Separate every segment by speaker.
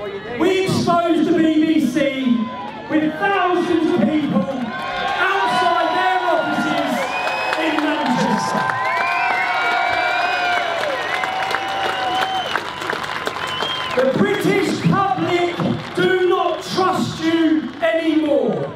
Speaker 1: We exposed the BBC with thousands of people outside their offices in Manchester. The British public do not trust you anymore.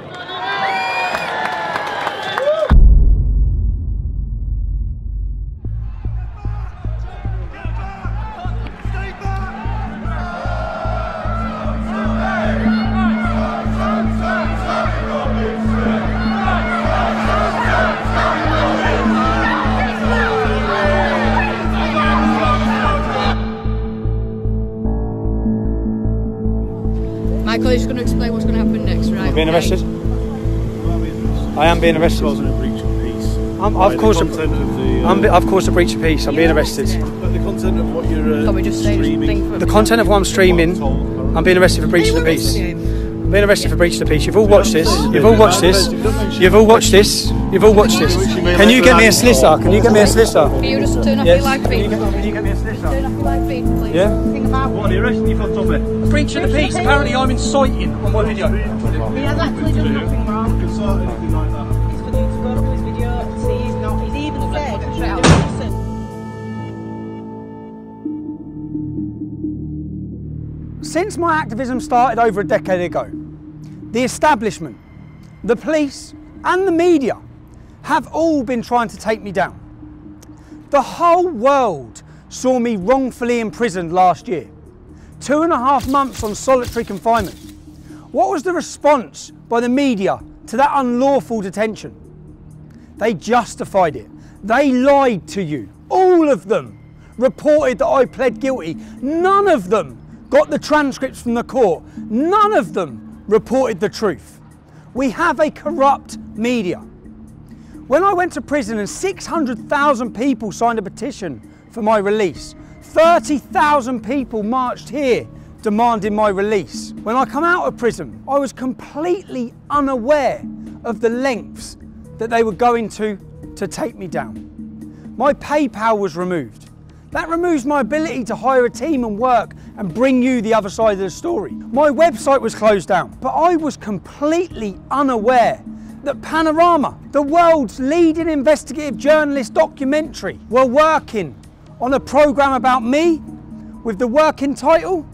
Speaker 2: Michael is going to explain what's going to happen next, right?
Speaker 3: I'm being arrested. I am being arrested.
Speaker 4: Causing a breach of peace.
Speaker 3: I've caused a breach of peace. I'm being arrested.
Speaker 4: But the content of what you're
Speaker 2: Can we just say
Speaker 4: streaming.
Speaker 3: The content of what I'm streaming, I'm being arrested for breaching the peace. I'm being arrested for breaching the peace. You've all watched this. You've all watched this. You've all watched this. You've all watched this. Can you get me a solicitor? Can you get me a solicitor?
Speaker 2: Can you just turn off your live feed?
Speaker 3: Can you get me a solicitor?
Speaker 2: Turn off your live feed, please.
Speaker 3: Yeah?
Speaker 4: What are you arresting you for, Tommy?
Speaker 3: Breaching the peace. Apparently I'm inciting on my video.
Speaker 5: He has actually done nothing wrong.
Speaker 4: You can sort anything like that.
Speaker 5: It's for you to go to his video and see he's not. He's even said he's doing this.
Speaker 3: Since my activism started over a decade ago, the establishment, the police and the media have all been trying to take me down. The whole world saw me wrongfully imprisoned last year. 2.5 months on solitary confinement. What was the response by the media to that unlawful detention? They justified it. They lied to you. All of them reported that I pled guilty. None of them got the transcripts from the court. None of them reported the truth. We have a corrupt media. When I went to prison and 600,000 people signed a petition for my release, 30,000 people marched here demanding my release. When I come out of prison, I was completely unaware of the lengths that they were going to take me down. My PayPal was removed. That removes my ability to hire a team and work and bring you the other side of the story. My website was closed down, but I was completely unaware that Panodrama, the world's leading investigative journalist documentary, were working on a programme about me with the working title,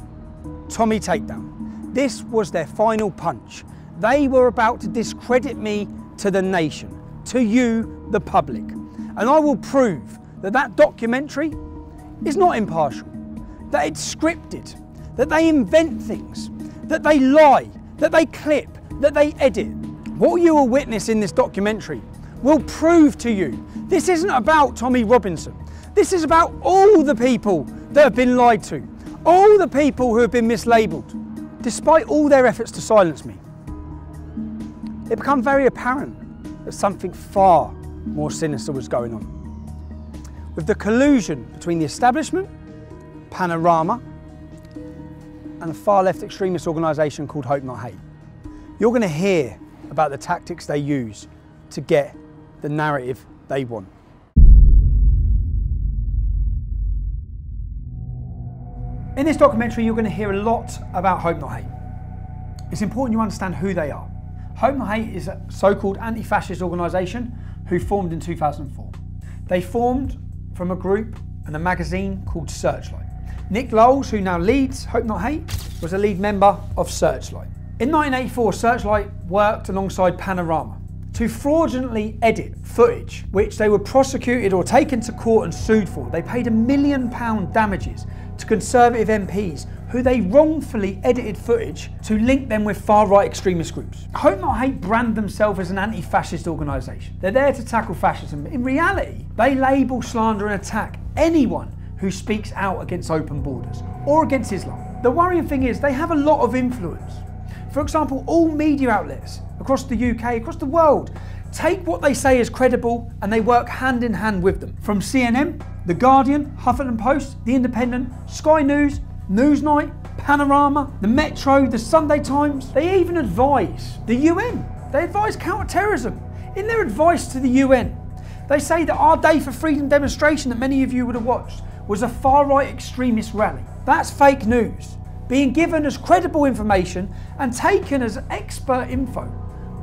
Speaker 3: Tommy Takedown. This was their final punch. They were about to discredit me to the nation, to you, the public. And I will prove that that documentary is not impartial, that it's scripted, that they invent things, that they lie, that they clip, that they edit. What you will witness in this documentary will prove to you this isn't about Tommy Robinson. This is about all the people that have been lied to, all the people who have been mislabelled, despite all their efforts to silence me. It became very apparent that something far more sinister was going on. With the collusion between the establishment, Panodrama, and a far-left extremist organisation called Hope Not Hate. You're going to hear about the tactics they use to get the narrative they want. In this documentary, you're going to hear a lot about Hope Not Hate. It's important you understand who they are. Hope Not Hate is a so-called anti-fascist organisation who formed in 2004. They formed from a group and a magazine called Searchlight. Nick Lowles, who now leads Hope Not Hate, was a lead member of Searchlight. In 1984, Searchlight worked alongside Panodrama to fraudulently edit footage which they were prosecuted or taken to court and sued for. They paid £1 million damages to Conservative MPs who they wrongfully edited footage to link them with far-right extremist groups. Hope Not Hate brand themselves as an anti-fascist organisation. They're there to tackle fascism. In reality, they label, slander and attack anyone who speaks out against open borders or against Islam. The worrying thing is they have a lot of influence. For example, all media outlets across the UK, across the world, take what they say as credible and they work hand in hand with them. From CNN, The Guardian, Huffington Post, The Independent, Sky News, Newsnight, Panodrama, the Metro, the Sunday Times. They even advise the UN. They advise counter-terrorism. In their advice to the UN, they say that our Day for Freedom demonstration that many of you would have watched was a far-right extremist rally. That's fake news. being given as credible information and taken as expert info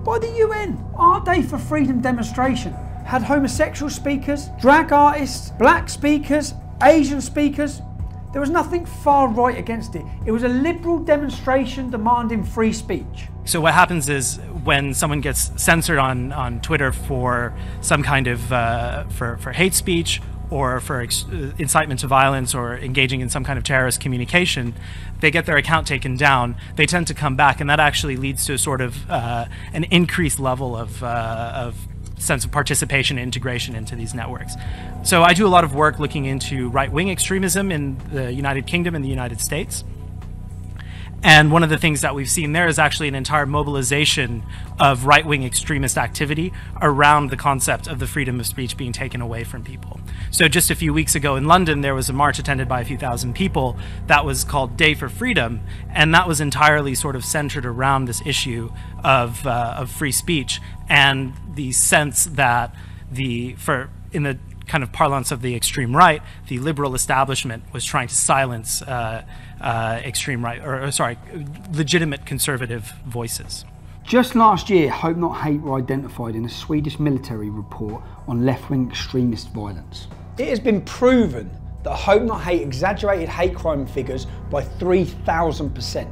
Speaker 3: by the UN. Our Day for Freedom demonstration had homosexual speakers, drag artists, black speakers, Asian speakers. There was nothing far right against it. It was a liberal demonstration demanding free speech.
Speaker 6: So what happens is when someone gets censored on Twitter for some kind of for hate speech or for incitement to violence or engaging in some kind of terrorist communication, they get their account taken down. They tend to come back, and that actually leads to a sort of an increased level of sense of participation and integration into these networks. So I do a lot of work looking into right-wing extremism in the United Kingdom and the United States. And one of the things that we've seen there is actually an entire mobilization of right-wing extremist activity around the concept of the freedom of speech being taken away from people. So just a few weeks ago in London, there was a march attended by a few thousand people that was called Day for Freedom, and that was entirely sort of centered around this issue of free speech and the sense that in the kind of parlance of the extreme right, the liberal establishment was trying to silence extreme right, legitimate conservative voices.
Speaker 3: Just last year, Hope Not Hate were identified in a Swedish military report on left-wing extremist violence. It has been proven that Hope Not Hate exaggerated hate crime figures by 3,000%.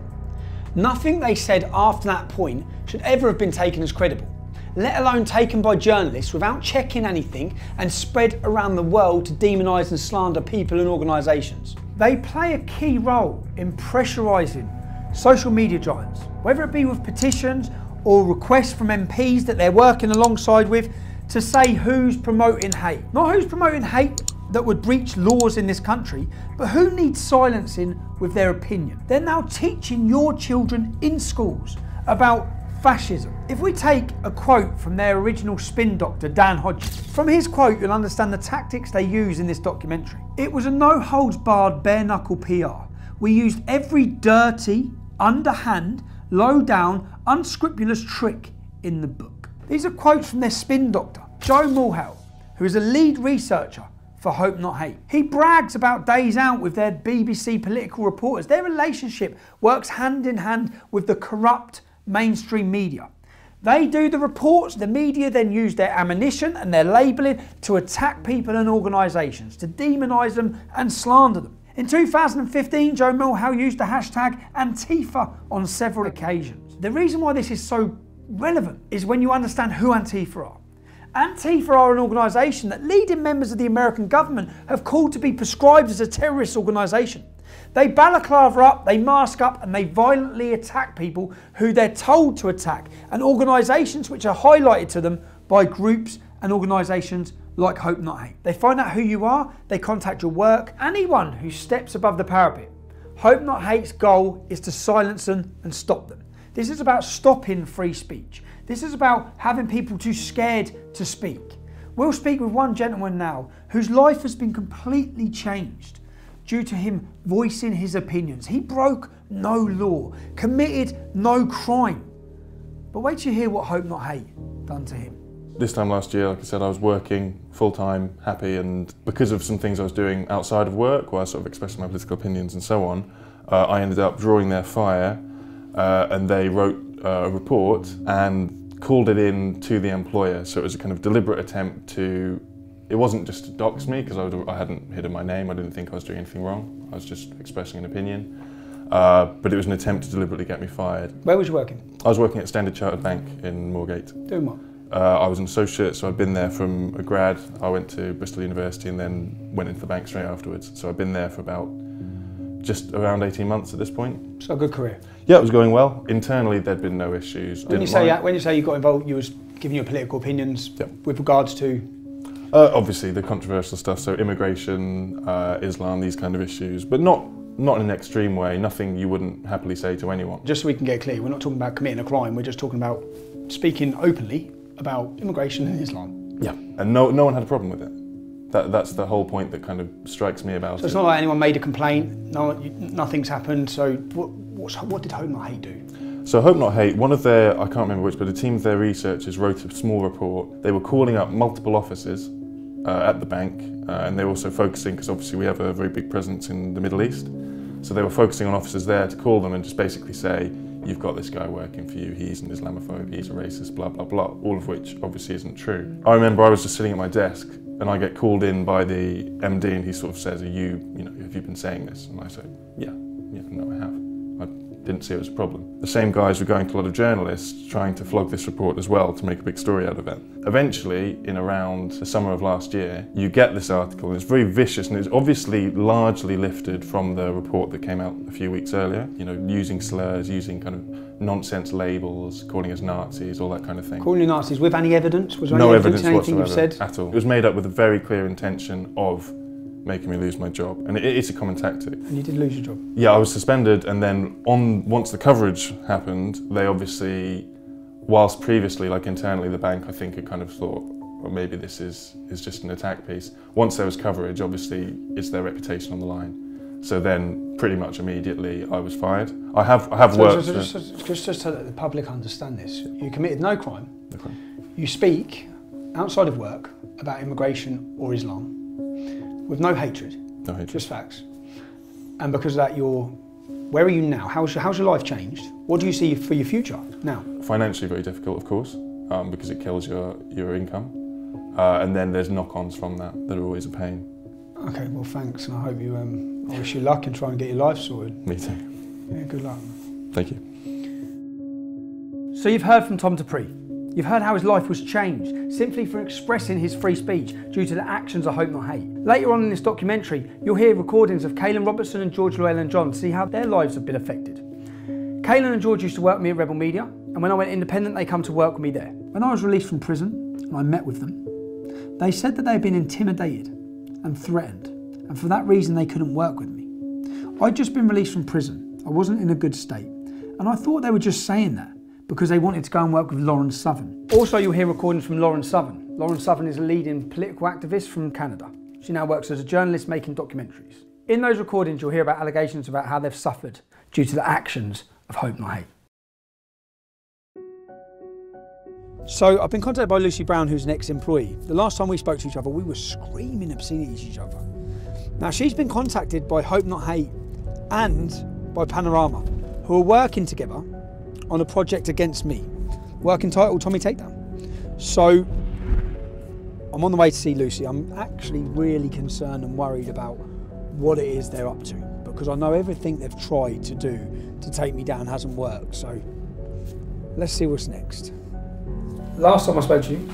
Speaker 3: Nothing they said after that point should ever have been taken as credible, let alone taken by journalists without checking anything and spread around the world to demonise and slander people and organisations. They play a key role in pressurising social media giants, whether it be with petitions or requests from MPs that they're working alongside with to say who's promoting hate. Not who's promoting hate that would breach laws in this country, but who needs silencing with their opinion. They're now teaching your children in schools about fascism. If we take a quote from their original spin doctor, Dan Hodges, from his quote you'll understand the tactics they use in this documentary. It was a no-holds-barred, bare-knuckle PR. We used every dirty, underhand, low-down, unscrupulous trick in the book. These are quotes from their spin doctor, Joe Mulhall, who is a lead researcher for Hope Not Hate. He brags about days out with their BBC political reporters. Their relationship works hand in hand with the corrupt mainstream media. They do the reports, the media then use their ammunition and their labelling to attack people and organisations, to demonise them and slander them. In 2015, Joe Mulhall used the hashtag Antifa on several occasions. The reason why this is so relevant is when you understand who Antifa are. Antifa are an organisation that leading members of the American government have called to be prescribed as a terrorist organisation. They balaclava up, they mask up, and they violently attack people who they're told to attack, and organisations which are highlighted to them by groups and organisations like Hope Not Hate. They find out who you are, they contact your work, anyone who steps above the parapet. Hope Not Hate's goal is to silence them and stop them. This is about stopping free speech. This is about having people too scared to speak. We'll speak with one gentleman now whose life has been completely changed due to him voicing his opinions. He broke no law, committed no crime. But wait till you hear what Hope Not Hate done to him.
Speaker 7: This time last year, like I said, I was working full-time, happy, and because of some things I was doing outside of work, where I was sort of expressing my political opinions and so on, I ended up drawing their fire, and they wrote a report and called it in to the employer. So it was a kind of deliberate attempt to, it wasn't just to dox me, because I hadn't hidden my name, I didn't think I was doing anything wrong, I was just expressing an opinion. But it was an attempt to deliberately get me fired.
Speaker 3: Where was you working?
Speaker 7: I was working at Standard Chartered Bank in Moorgate.
Speaker 3: Doing what?
Speaker 7: I was an associate, so I'd been there from a grad. I went to Bristol University and then went into the bank straight afterwards. So I've been there for about just around 18 months at this point.
Speaker 3: So a good career?
Speaker 7: Yeah, it was going well. Internally, there'd been no issues.
Speaker 3: When you say you got involved, you was giving your political opinions with regards to?
Speaker 7: Obviously the controversial stuff, so immigration, Islam, these kind of issues, but not in an extreme way, nothing you wouldn't happily say to anyone.
Speaker 3: Just so we can get clear, we're not talking about committing a crime, we're just talking about speaking openly about immigration and Islam.
Speaker 7: Yeah, and no one had a problem with it. That's the whole point that kind of strikes me about it.
Speaker 3: So it's not like anyone made a complaint, nothing's happened, so what did Hope Not Hate do?
Speaker 7: So Hope Not Hate, one of their, I can't remember which, but a team of their researchers wrote a small report. They were calling up multiple offices at the bank, and they were also focusing, because obviously we have a very big presence in the Middle East. So they were focusing on officers there to call them and just basically say, you've got this guy working for you, he's an Islamophobe, he's a racist, blah, blah, blah, all of which obviously isn't true. I remember I was just sitting at my desk and I get called in by the MD and he sort of says, have you been saying this? And I say, yeah, no, I have. I didn't see it as a problem. The same guys were going to a lot of journalists trying to flog this report as well to make a big story out of it. Eventually, in around the summer of last year, you get this article, and it's very vicious, and it's obviously largely lifted from the report that came out a few weeks earlier, using slurs, using kind of nonsense labels, calling us Nazis, all that kind of thing.
Speaker 3: Calling you Nazis with any evidence? Was there
Speaker 7: no
Speaker 3: any
Speaker 7: evidence
Speaker 3: to anything
Speaker 7: whatsoever
Speaker 3: you've said?
Speaker 7: At all. It was made up with a very clear intention of making me lose my job, and it's a common tactic. And
Speaker 3: you did lose your job?
Speaker 7: Yeah, I was suspended, and then once the coverage happened, they obviously, whilst previously, like internally, the bank I think had kind of thought, well, maybe this is just an attack piece. Once there was coverage, obviously it's their reputation on the line. So then, pretty much immediately, I was fired. I have worked.
Speaker 3: Just so that the public understand this, you committed no crime.
Speaker 7: Okay.
Speaker 3: You speak outside of work about immigration or Islam with no hatred.
Speaker 7: No hatred.
Speaker 3: Just facts. And because of that, where are you now? How's your life changed? What do you see for your future now? Financially
Speaker 7: very difficult, of course, because it kills your income. And then there's knock-ons from that are always a pain.
Speaker 3: Okay, well thanks, and I hope you, I wish you luck and try and get your life sorted.
Speaker 7: Me too.
Speaker 3: Yeah, good luck.
Speaker 7: Thank you.
Speaker 3: So you've heard from Tom Dupree. You've heard how his life was changed simply for expressing his free speech due to the actions of Hope Not Hate. Later on in this documentary, you'll hear recordings of Caelan Robertson and George Llewellyn-John to see how their lives have been affected. Caelan and George used to work with me at Rebel Media, and when I went independent, they come to work with me there. When I was released from prison and I met with them, they said that they had been intimidated and threatened, and for that reason they couldn't work with me. I'd just been released from prison. I wasn't in a good state, and I thought they were just saying that because they wanted to go and work with Lauren Southern. Also, you'll hear recordings from Lauren Southern. Lauren Southern is a leading political activist from Canada. She now works as a journalist making documentaries. In those recordings, you'll hear about allegations about how they've suffered due to the actions of Hope Not Hate. So I've been contacted by Lucy Brown, who's an ex-employee. The last time we spoke to each other, we were screaming obscenities at each other. Now, she's been contacted by Hope Not Hate and by Panodrama, who are working together on a project against me, work entitled Tommy Takedown. So I'm on the way to see Lucy. I'm actually really concerned and worried about what it is they're up to, because I know everything they've tried to do to take me down hasn't worked. So let's see what's next. Last time I spoke to you,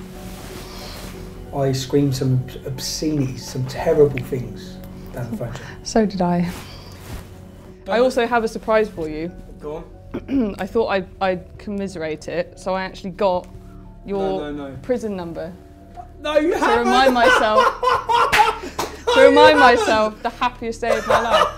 Speaker 3: I screamed some obscenities, some terrible things down the phone.
Speaker 8: So did I. I also have a surprise for you.
Speaker 3: Go on.
Speaker 8: I thought I'd commiserate it, so I actually got your prison number.
Speaker 3: No, you haven't.
Speaker 8: To remind myself the happiest day of my life.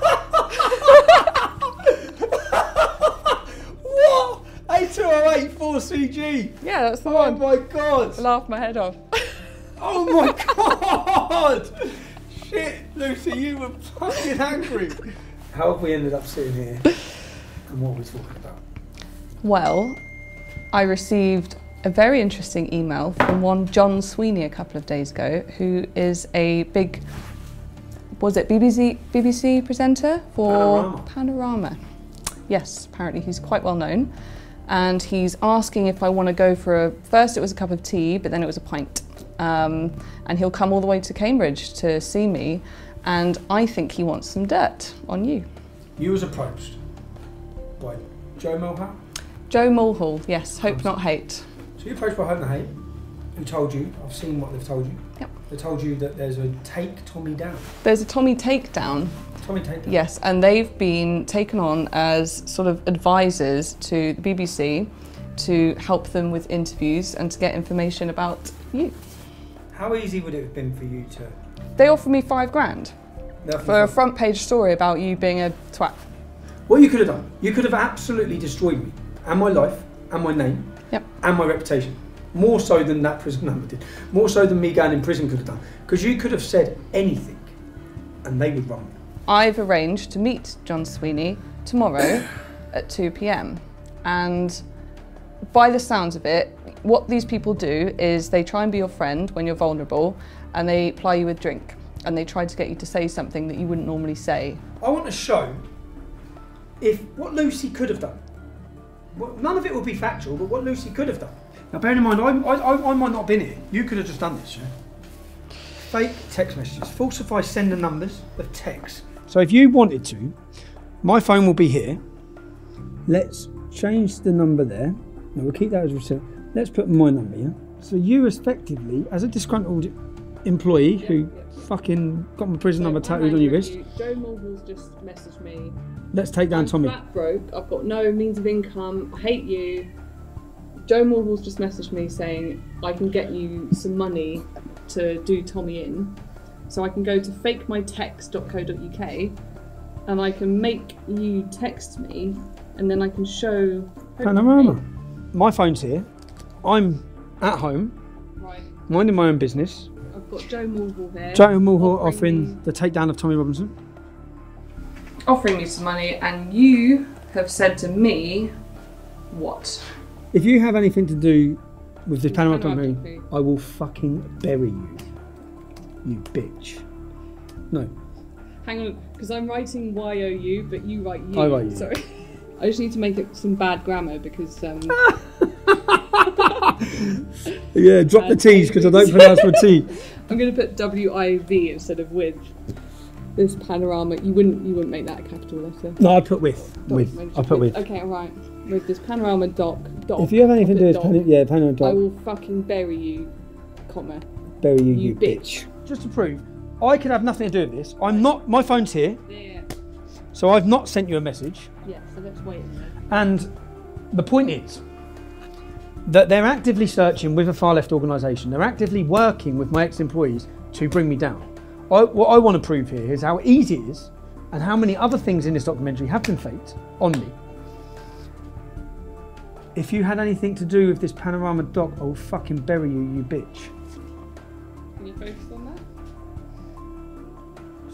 Speaker 3: What? 8208 4CG.
Speaker 8: Yeah, that's the one.
Speaker 3: Oh my God.
Speaker 8: I laughed my head off.
Speaker 3: Oh my God. Shit, Lucy, you were fucking angry. How have we ended up sitting here? And what are we talking about?
Speaker 8: Well, I received a very interesting email from one John Sweeney a couple of days ago, who is a big, was it BBC presenter for Panodrama? Yes, apparently he's quite well known. And he's asking if I want to go for first it was a cup of tea, but then it was a pint. And he'll come all the way to Cambridge to see me. And I think he wants some dirt on you.
Speaker 3: You was approached by Joe Mulhall?
Speaker 8: Joe Mulhall, yes, Hope Not Hate.
Speaker 3: So you're approached by Hope Not Hate, who told you, I've seen what they've told you.
Speaker 8: Yep.
Speaker 3: They told you that there's a Take Tommy Down.
Speaker 8: There's a Tommy Takedown.
Speaker 3: Tommy Takedown?
Speaker 8: Yes, and they've been taken on as sort of advisors to the BBC to help them with interviews and to get information about you.
Speaker 3: How easy would it have been for you to...
Speaker 8: They offered me £5,000 for a front page story about you being a twat.
Speaker 3: What you could have done, you could have absolutely destroyed me, and my life, and my name, and my reputation. More so than that prison number did. More so than me going in prison could have done. Because you could have said anything, and they would run me.
Speaker 8: I've arranged to meet John Sweeney tomorrow at 2 p.m. And by the sounds of it, what these people do is they try and be your friend when you're vulnerable, and they ply you with drink. And they try to get you to say something that you wouldn't normally say.
Speaker 3: I want to show if what Lucy could have done. None of it will be factual, but what Lucy could have done. Now, bearing in mind, I might not have been here. You could have just done this, yeah? Fake text messages. Falsify sender numbers of text. So if you wanted to, my phone will be here. Let's change the number there. No, we'll keep that as receipt. Let's put my number here. So you effectively, as a disgruntled employee who fucking got my prison number tattooed on your wrist.
Speaker 8: Joe Mulhall's just messaged me.
Speaker 3: Let's take down Tommy.
Speaker 8: I'm flat broke. I've got no means of income. I hate you. Joe Mulhall's just messaged me saying I can get you some money to do Tommy in. So I can go to fakemytext.co.uk and I can make you text me and then I can show
Speaker 3: Panorama. My phone's here. I'm at home,
Speaker 8: right, minding
Speaker 3: my own business.
Speaker 8: I've got Joe Mulhall here.
Speaker 3: Joe Mulhall offering the takedown of Tommy Robinson.
Speaker 8: Offering me some money, and you have said to me, what?
Speaker 3: If you have anything to do with this Panorama documentary, I will fucking bury you. You bitch. No.
Speaker 8: Hang on, because I'm writing YOU, but you write you.
Speaker 3: I write you.
Speaker 8: Sorry. I just need to make it some bad grammar because.
Speaker 3: Yeah, drop the T's because I don't pronounce my T.
Speaker 8: I'm going to put WIV instead of with. This panorama, you wouldn't make that a capital letter.
Speaker 3: No, I put with. I put with.
Speaker 8: Okay, alright. With this panorama doc.
Speaker 3: If you have anything to do with panorama doc,
Speaker 8: I will fucking bury you, comma.
Speaker 3: Bury you bitch. Just to prove, I could have nothing to do with this. I'm not. My phone's here.
Speaker 8: Yeah.
Speaker 3: So I've not sent you a message.
Speaker 8: Yeah. So let's wait a minute.
Speaker 3: And the point is that they're actively searching with a far left organisation. They're actively working with my ex-employees to bring me down. What I want to prove here is how easy it is and how many other things in this documentary have been faked on me. If you had anything to do with this Panorama doc, I will fucking bury you, you bitch.
Speaker 8: Can you focus on that?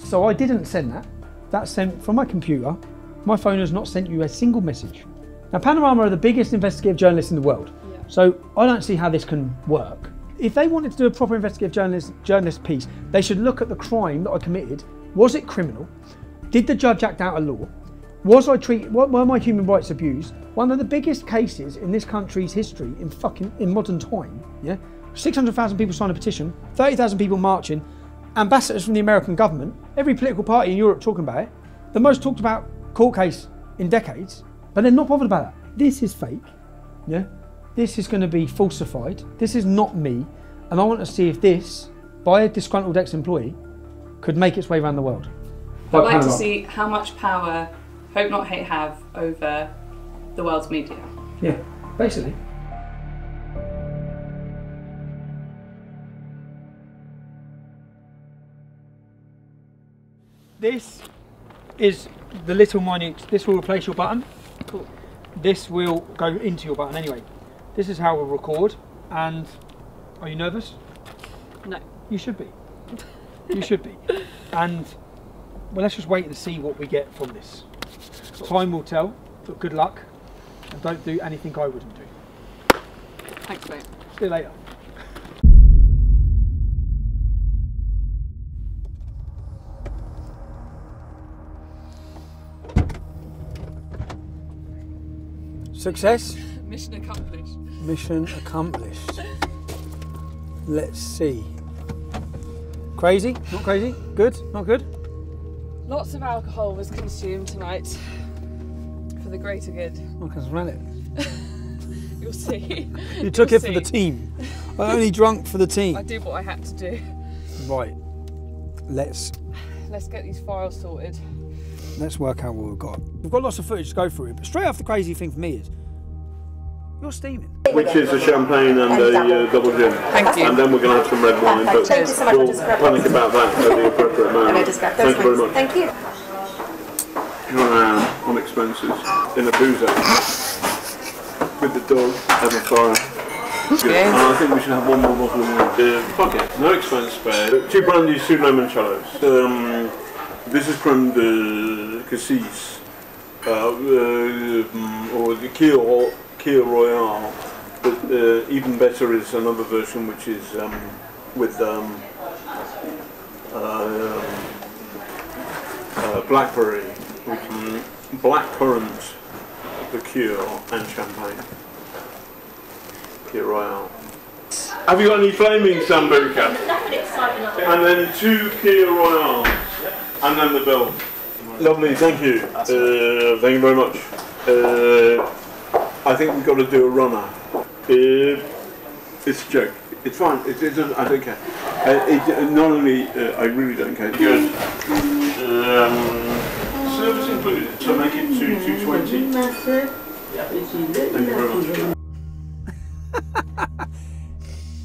Speaker 3: So I didn't send that. That's sent from my computer. My phone has not sent you a single message. Now, Panorama are the biggest investigative journalists in the world. Yeah. So I don't see how this can work. If they wanted to do a proper investigative journalist piece, they should look at the crime that I committed. Was it criminal? Did the judge act out of law? Were my human rights abused? One of the biggest cases in this country's history in modern time. Yeah, 600,000 people signed a petition, 30,000 people marching, ambassadors from the American government, every political party in Europe talking about it. The most talked about court case in decades, but they're not bothered about that. This is fake. Yeah. This is going to be falsified. This is not me. And I want to see if this, by a disgruntled ex-employee, could make its way around the world.
Speaker 8: I'd like to see how much power Hope Not Hate have over the world's media.
Speaker 3: Yeah, basically. This is the little mining. This will replace your button.
Speaker 8: Cool.
Speaker 3: This will go into your button anyway. This is how we'll record. And are you nervous?
Speaker 8: No.
Speaker 3: You should be. You should be. And well, let's just wait and see what we get from this. Time will tell, but good luck. And don't do anything I wouldn't do.
Speaker 8: Thanks, mate.
Speaker 3: See you later. Success?
Speaker 8: Mission accomplished.
Speaker 3: Mission accomplished. Let's see. Crazy? Not crazy? Good? Not good?
Speaker 8: Lots of alcohol was consumed tonight for the greater good.
Speaker 3: I can smell it.
Speaker 8: You'll see.
Speaker 3: You took it for the team. I only drunk for the team.
Speaker 8: I did what I had to do.
Speaker 3: Right. Let's
Speaker 8: get these files sorted.
Speaker 3: Let's work out what we've got. We've got lots of footage to go through, but straight off the crazy thing for me is you're steaming.
Speaker 4: Which is a champagne and a double gin.
Speaker 8: Thank you.
Speaker 4: And then we're going to have some red wine, but
Speaker 5: Thank you so much.
Speaker 4: we'll panic about that at the appropriate moment. Thank you very much.
Speaker 5: Thank you.
Speaker 4: On expenses in a boozer with the dog and the fire. Good. And I think we should have one more bottle of wine. Fuck it, no expense spared. 2 brandy, 2 limoncellos. This is from the Cassis, or the Keel Royale, but even better is another version which is with blackberry, blackcurrant liqueur and champagne. Kir Royale. Have you got any flaming Sambuca? And then 2 Kir Royales. And then the bill. Lovely, thank you. Thank you very much. I think we've got to do a runner. It's a joke. It's fine. It doesn't, I don't care. Not only, I really don't care. Good. Service included. So make it 220. Thank you very much.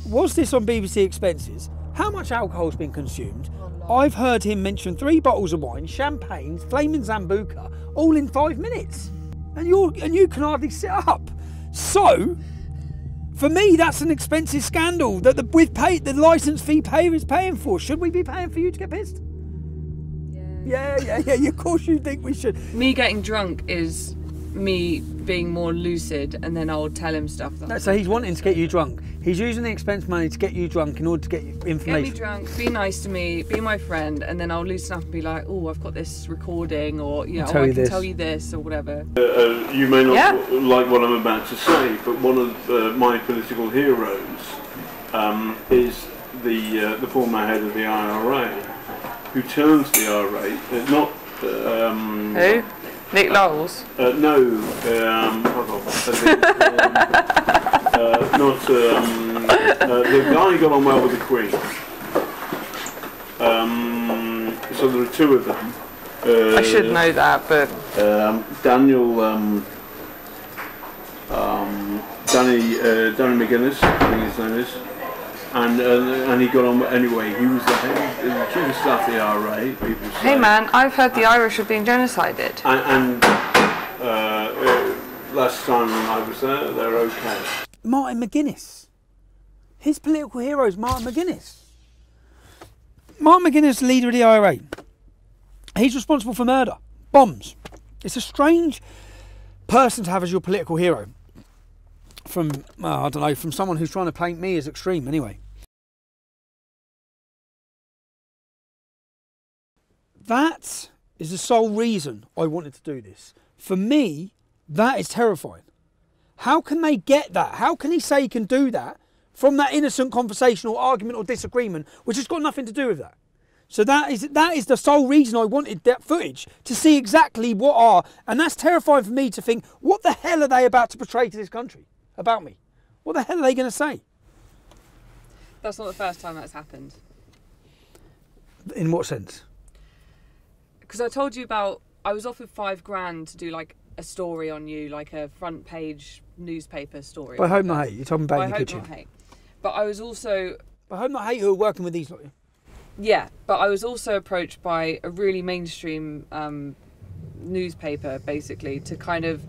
Speaker 3: Was this on BBC Expenses? How much alcohol's been consumed? I've heard him mention 3 bottles of wine, champagne, flaming Sambuca, all in 5 minutes. And you can hardly sit up. So, for me, that's an expensive scandal that the licence fee payer is paying for. Should we be paying for you to get pissed? Yeah. Of course you think we should.
Speaker 8: Me getting drunk is me being more lucid, and then I'll tell him stuff.
Speaker 3: So he's wanting to get you drunk. He's using the expense money to get you drunk in order to get you information.
Speaker 8: Get me drunk, be nice to me, be my friend, and then I'll loosen up and be like, oh, I've got this recording, or I can tell you this, or whatever.
Speaker 4: You may not like what I'm about to say, but one of my political heroes is the former head of the IRA, who turns the IRA, not...
Speaker 8: Who? Nick Knowles?
Speaker 4: No, the guy got on well with the Queen. So there are 2 of them.
Speaker 8: I should know that, but
Speaker 4: Danny McGuinness, I think his name is. And he got on anyway. He was the chief of staff of the IRA. People say.
Speaker 8: Hey man, I've heard the Irish are being genocided.
Speaker 4: And last time I was there, they're okay.
Speaker 3: Martin McGuinness. His political hero is Martin McGuinness. Martin McGuinness, leader of the IRA. He's responsible for murder, bombs. It's a strange person to have as your political hero. From, I don't know, from someone who's trying to paint me as extreme anyway. That is the sole reason I wanted to do this. For me, that is terrifying. How can they get that? How can he say he can do that from that innocent conversation or argument or disagreement, which has got nothing to do with that? So that is the sole reason I wanted that footage, to see exactly what are, and that's terrifying for me to think, what the hell are they about to portray to this country about me? What the hell are they going to say?
Speaker 8: That's not the first time that's happened.
Speaker 3: In what sense?
Speaker 8: Because I told you about, I was offered $5,000 to do like a story on you, like a front page newspaper story.
Speaker 3: By Hope Not Hate, you're talking about in your kitchen.
Speaker 8: By Hope Not Hate. But I was also...
Speaker 3: By Hope Not Hate, who are working with these, not you?
Speaker 8: Yeah, but I was also approached by a really mainstream newspaper, basically, to kind of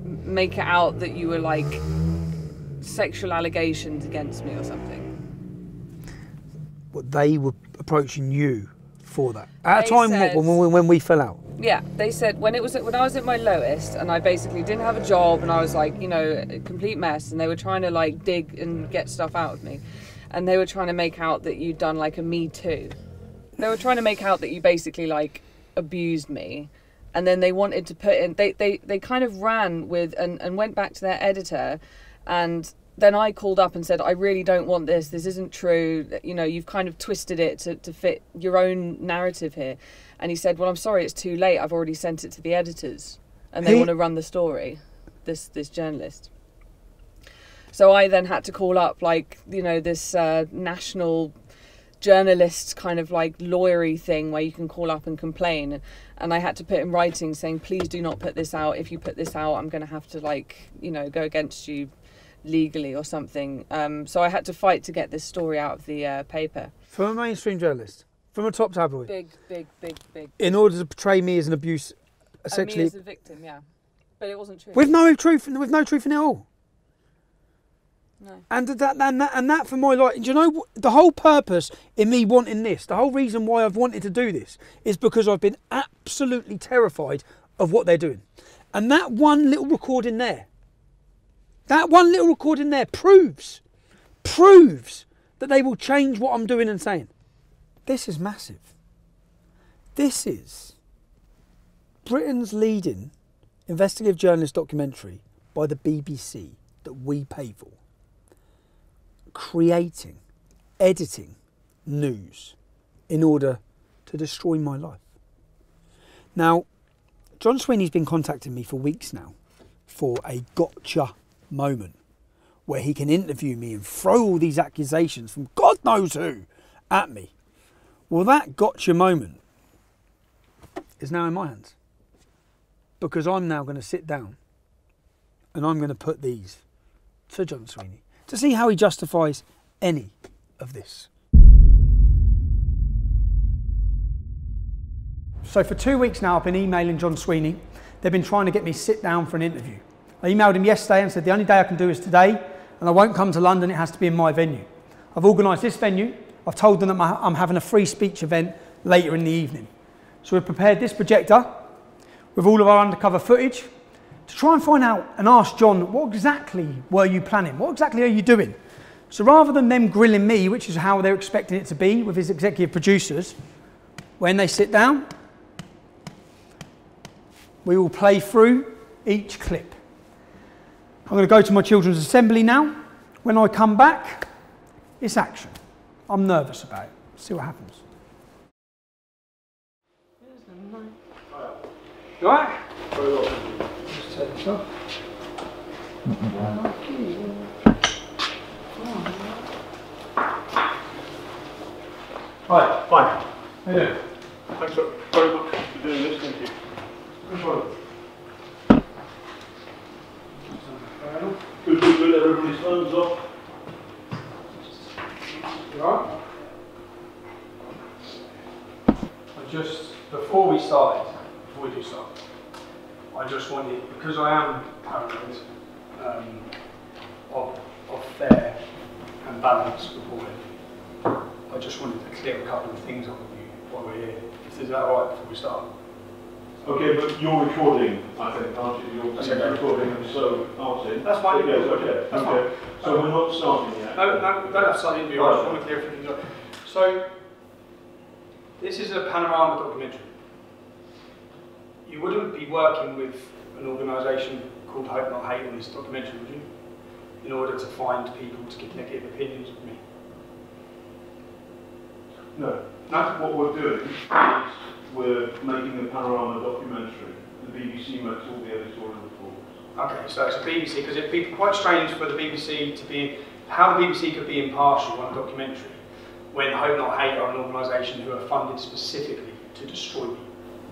Speaker 8: make it out that you were like sexual allegations against me or something.
Speaker 3: What, they were approaching you for that? At a time when we fell out?
Speaker 8: Yeah, they said when I was at my lowest and I basically didn't have a job and I was like, a complete mess, and they were trying to like dig and get stuff out of me. And they were trying to make out that you'd done like a Me Too. They were trying to make out that you basically like abused me. And then they wanted to put in, they kind of ran with and went back to their editor. And then I called up and said, I really don't want this. This isn't true. You've kind of twisted it to fit your own narrative here. And he said, well, I'm sorry, it's too late. I've already sent it to the editors. And they want to run the story, this journalist. So I then had to call up this national journalist kind of like lawyery thing where you can call up and complain. And I had to put in writing saying, please do not put this out. If you put this out, I'm going to have to go against you legally or something. So I had to fight to get this story out of the paper.
Speaker 3: From a mainstream journalist? From a top tabloid?
Speaker 8: Big.
Speaker 3: In order to portray me as an abuse, essentially.
Speaker 8: Me as a victim, yeah. But it wasn't true.
Speaker 3: With no truth in it all.
Speaker 8: No.
Speaker 3: And that for my life, do you know the whole purpose in me wanting this, the whole reason why I've wanted to do this is because I've been absolutely terrified of what they're doing. And that one little recording there proves that they will change what I'm doing and saying. This is massive. This is Britain's leading investigative journalist documentary by the BBC that we pay for, creating, editing news in order to destroy my life. Now, John Sweeney's been contacting me for weeks now for a gotcha moment where he can interview me and throw all these accusations from God knows who at me. Well, that gotcha moment is now in my hands, because I'm now going to sit down and I'm going to put these to John Sweeney to see how he justifies any of this. So for 2 weeks now I've been emailing John Sweeney. They've been trying to get me sit down for an interview. I emailed him yesterday and said the only day I can do is today, and I won't come to London, it has to be in my venue. I've organised this venue. I've told them that I'm having a free speech event later in the evening. So we've prepared this projector with all of our undercover footage to try and find out and ask John, what exactly were you planning? What exactly are you doing? So rather than them grilling me, which is how they're expecting it to be with his executive producers, when they sit down, we will play through each clip. I'm going to go to my children's assembly now. When I come back, it's action. I'm nervous about it. See what happens. You all right?
Speaker 4: Very well.
Speaker 3: Just take this off.
Speaker 4: Hi, fine.
Speaker 3: How you doing?
Speaker 4: Thanks very much for doing this, thank you.
Speaker 3: Good morning.
Speaker 4: Good, everybody's phones off.
Speaker 3: You all right? Before we do start, I just wanted, because I am paranoid of fair and balanced reporting, I just wanted to clear a couple of things up with you while we're here. Is that all right before we start?
Speaker 4: Okay, but you're recording, I think, aren't you? You're
Speaker 3: okay.
Speaker 4: recording, and so aren't you?
Speaker 3: That's fine.
Speaker 4: Yes, okay.
Speaker 3: That's
Speaker 4: okay.
Speaker 3: fine.
Speaker 4: So we're not starting yet?
Speaker 3: No, we don't have to start the interview. I just want to clear a few things up. So, this is a Panorama documentary. You wouldn't be working with an organisation called Hope Not Hate on this documentary, would you? In order to find people to give negative opinions of me.
Speaker 4: No.
Speaker 3: No?
Speaker 4: What we're doing is we're making a Panorama documentary. The BBC makes all the editorial reports.
Speaker 3: Okay, so it's a BBC, because it'd be quite strange for the BBC to be, how the BBC could be impartial on a documentary when Hope Not Hate are an organisation who are funded specifically to destroy me.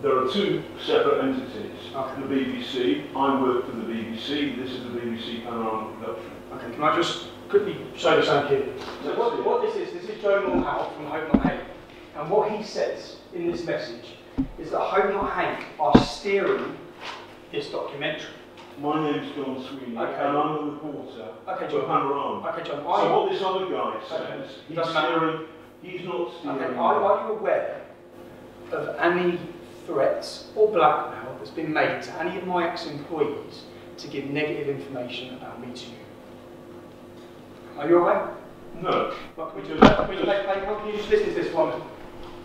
Speaker 4: There are two separate entities.
Speaker 3: Okay.
Speaker 4: The BBC, I work for the BBC, this is the BBC Panorama production.
Speaker 3: Okay, can I just quickly show you something here? So what this is Joe Moorhouse from Hope Not Hate. And what he says in this message is that Hope Not Hate are steering this documentary.
Speaker 4: My name's John Sweeney,
Speaker 3: okay.
Speaker 4: and I'm the reporter for Panorama.
Speaker 3: Okay, John.
Speaker 4: So what this other guy says, he's not steering.
Speaker 3: Okay, are you aware of any threats or blackmail that's been made to any of my ex-employees to give negative information about me to you? Are you aware?
Speaker 4: No.
Speaker 3: Well, can you just listen to this one?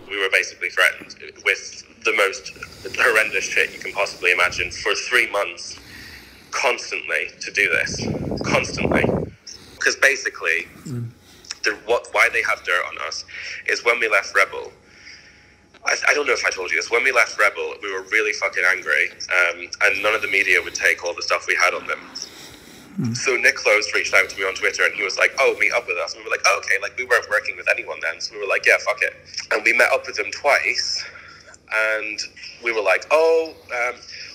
Speaker 9: We were basically threatened with the most horrendous shit you can possibly imagine for 3 months, constantly, to do this. Constantly. Because basically, why they have dirt on us is when we left Rebel, I don't know if I told you this, when we left Rebel, we were really fucking angry, and none of the media would take all the stuff we had on them. So Nick Close reached out to me on Twitter and he was like, oh, meet up with us. And we were like, oh, okay, like we weren't working with anyone then. So we were like, yeah, fuck it. And we met up with them twice and we were like,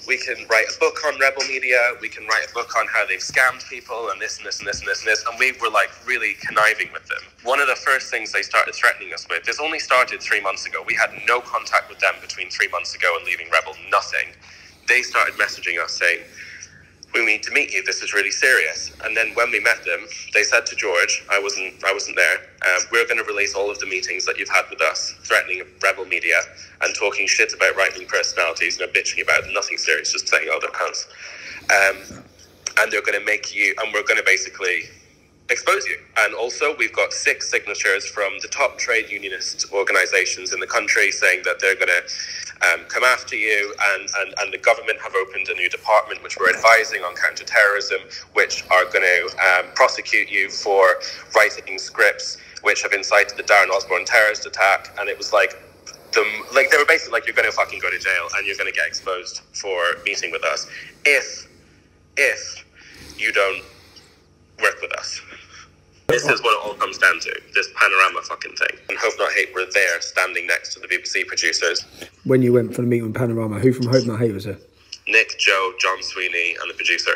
Speaker 9: we can write a book on Rebel Media. We can write a book on how they've scammed people and this and this and this and this and this. And we were like really conniving with them. One of the first things they started threatening us with, this only started 3 months ago. We had no contact with them between 3 months ago and leaving Rebel, nothing. They started messaging us saying, we need to meet you, this is really serious. And then when we met them, they said to George, I wasn't there, we're going to release all of the meetings that you've had with us, threatening Rebel Media and talking shit about right-wing personalities and bitching about them, nothing serious, just saying, oh, their pants. And they're going to make you, and we're going to basically expose you. And also, we've got 6 signatures from the top trade unionist organizations in the country saying that they're going to come after you, and the government have opened a new department which we're advising on counter-terrorism, which are going to prosecute you for writing scripts which have incited the Darren Osborne terrorist attack. And it was like, they were basically like, you're going to fucking go to jail and you're going to get exposed for meeting with us if you don't work with us. This is what it all comes down to, this Panorama fucking thing. And Hope Not Hate were there standing next to the BBC producers.
Speaker 3: When you went for the meeting with Panorama, who from Hope Not Hate was there?
Speaker 9: Nick, Joe, John Sweeney, and the producer.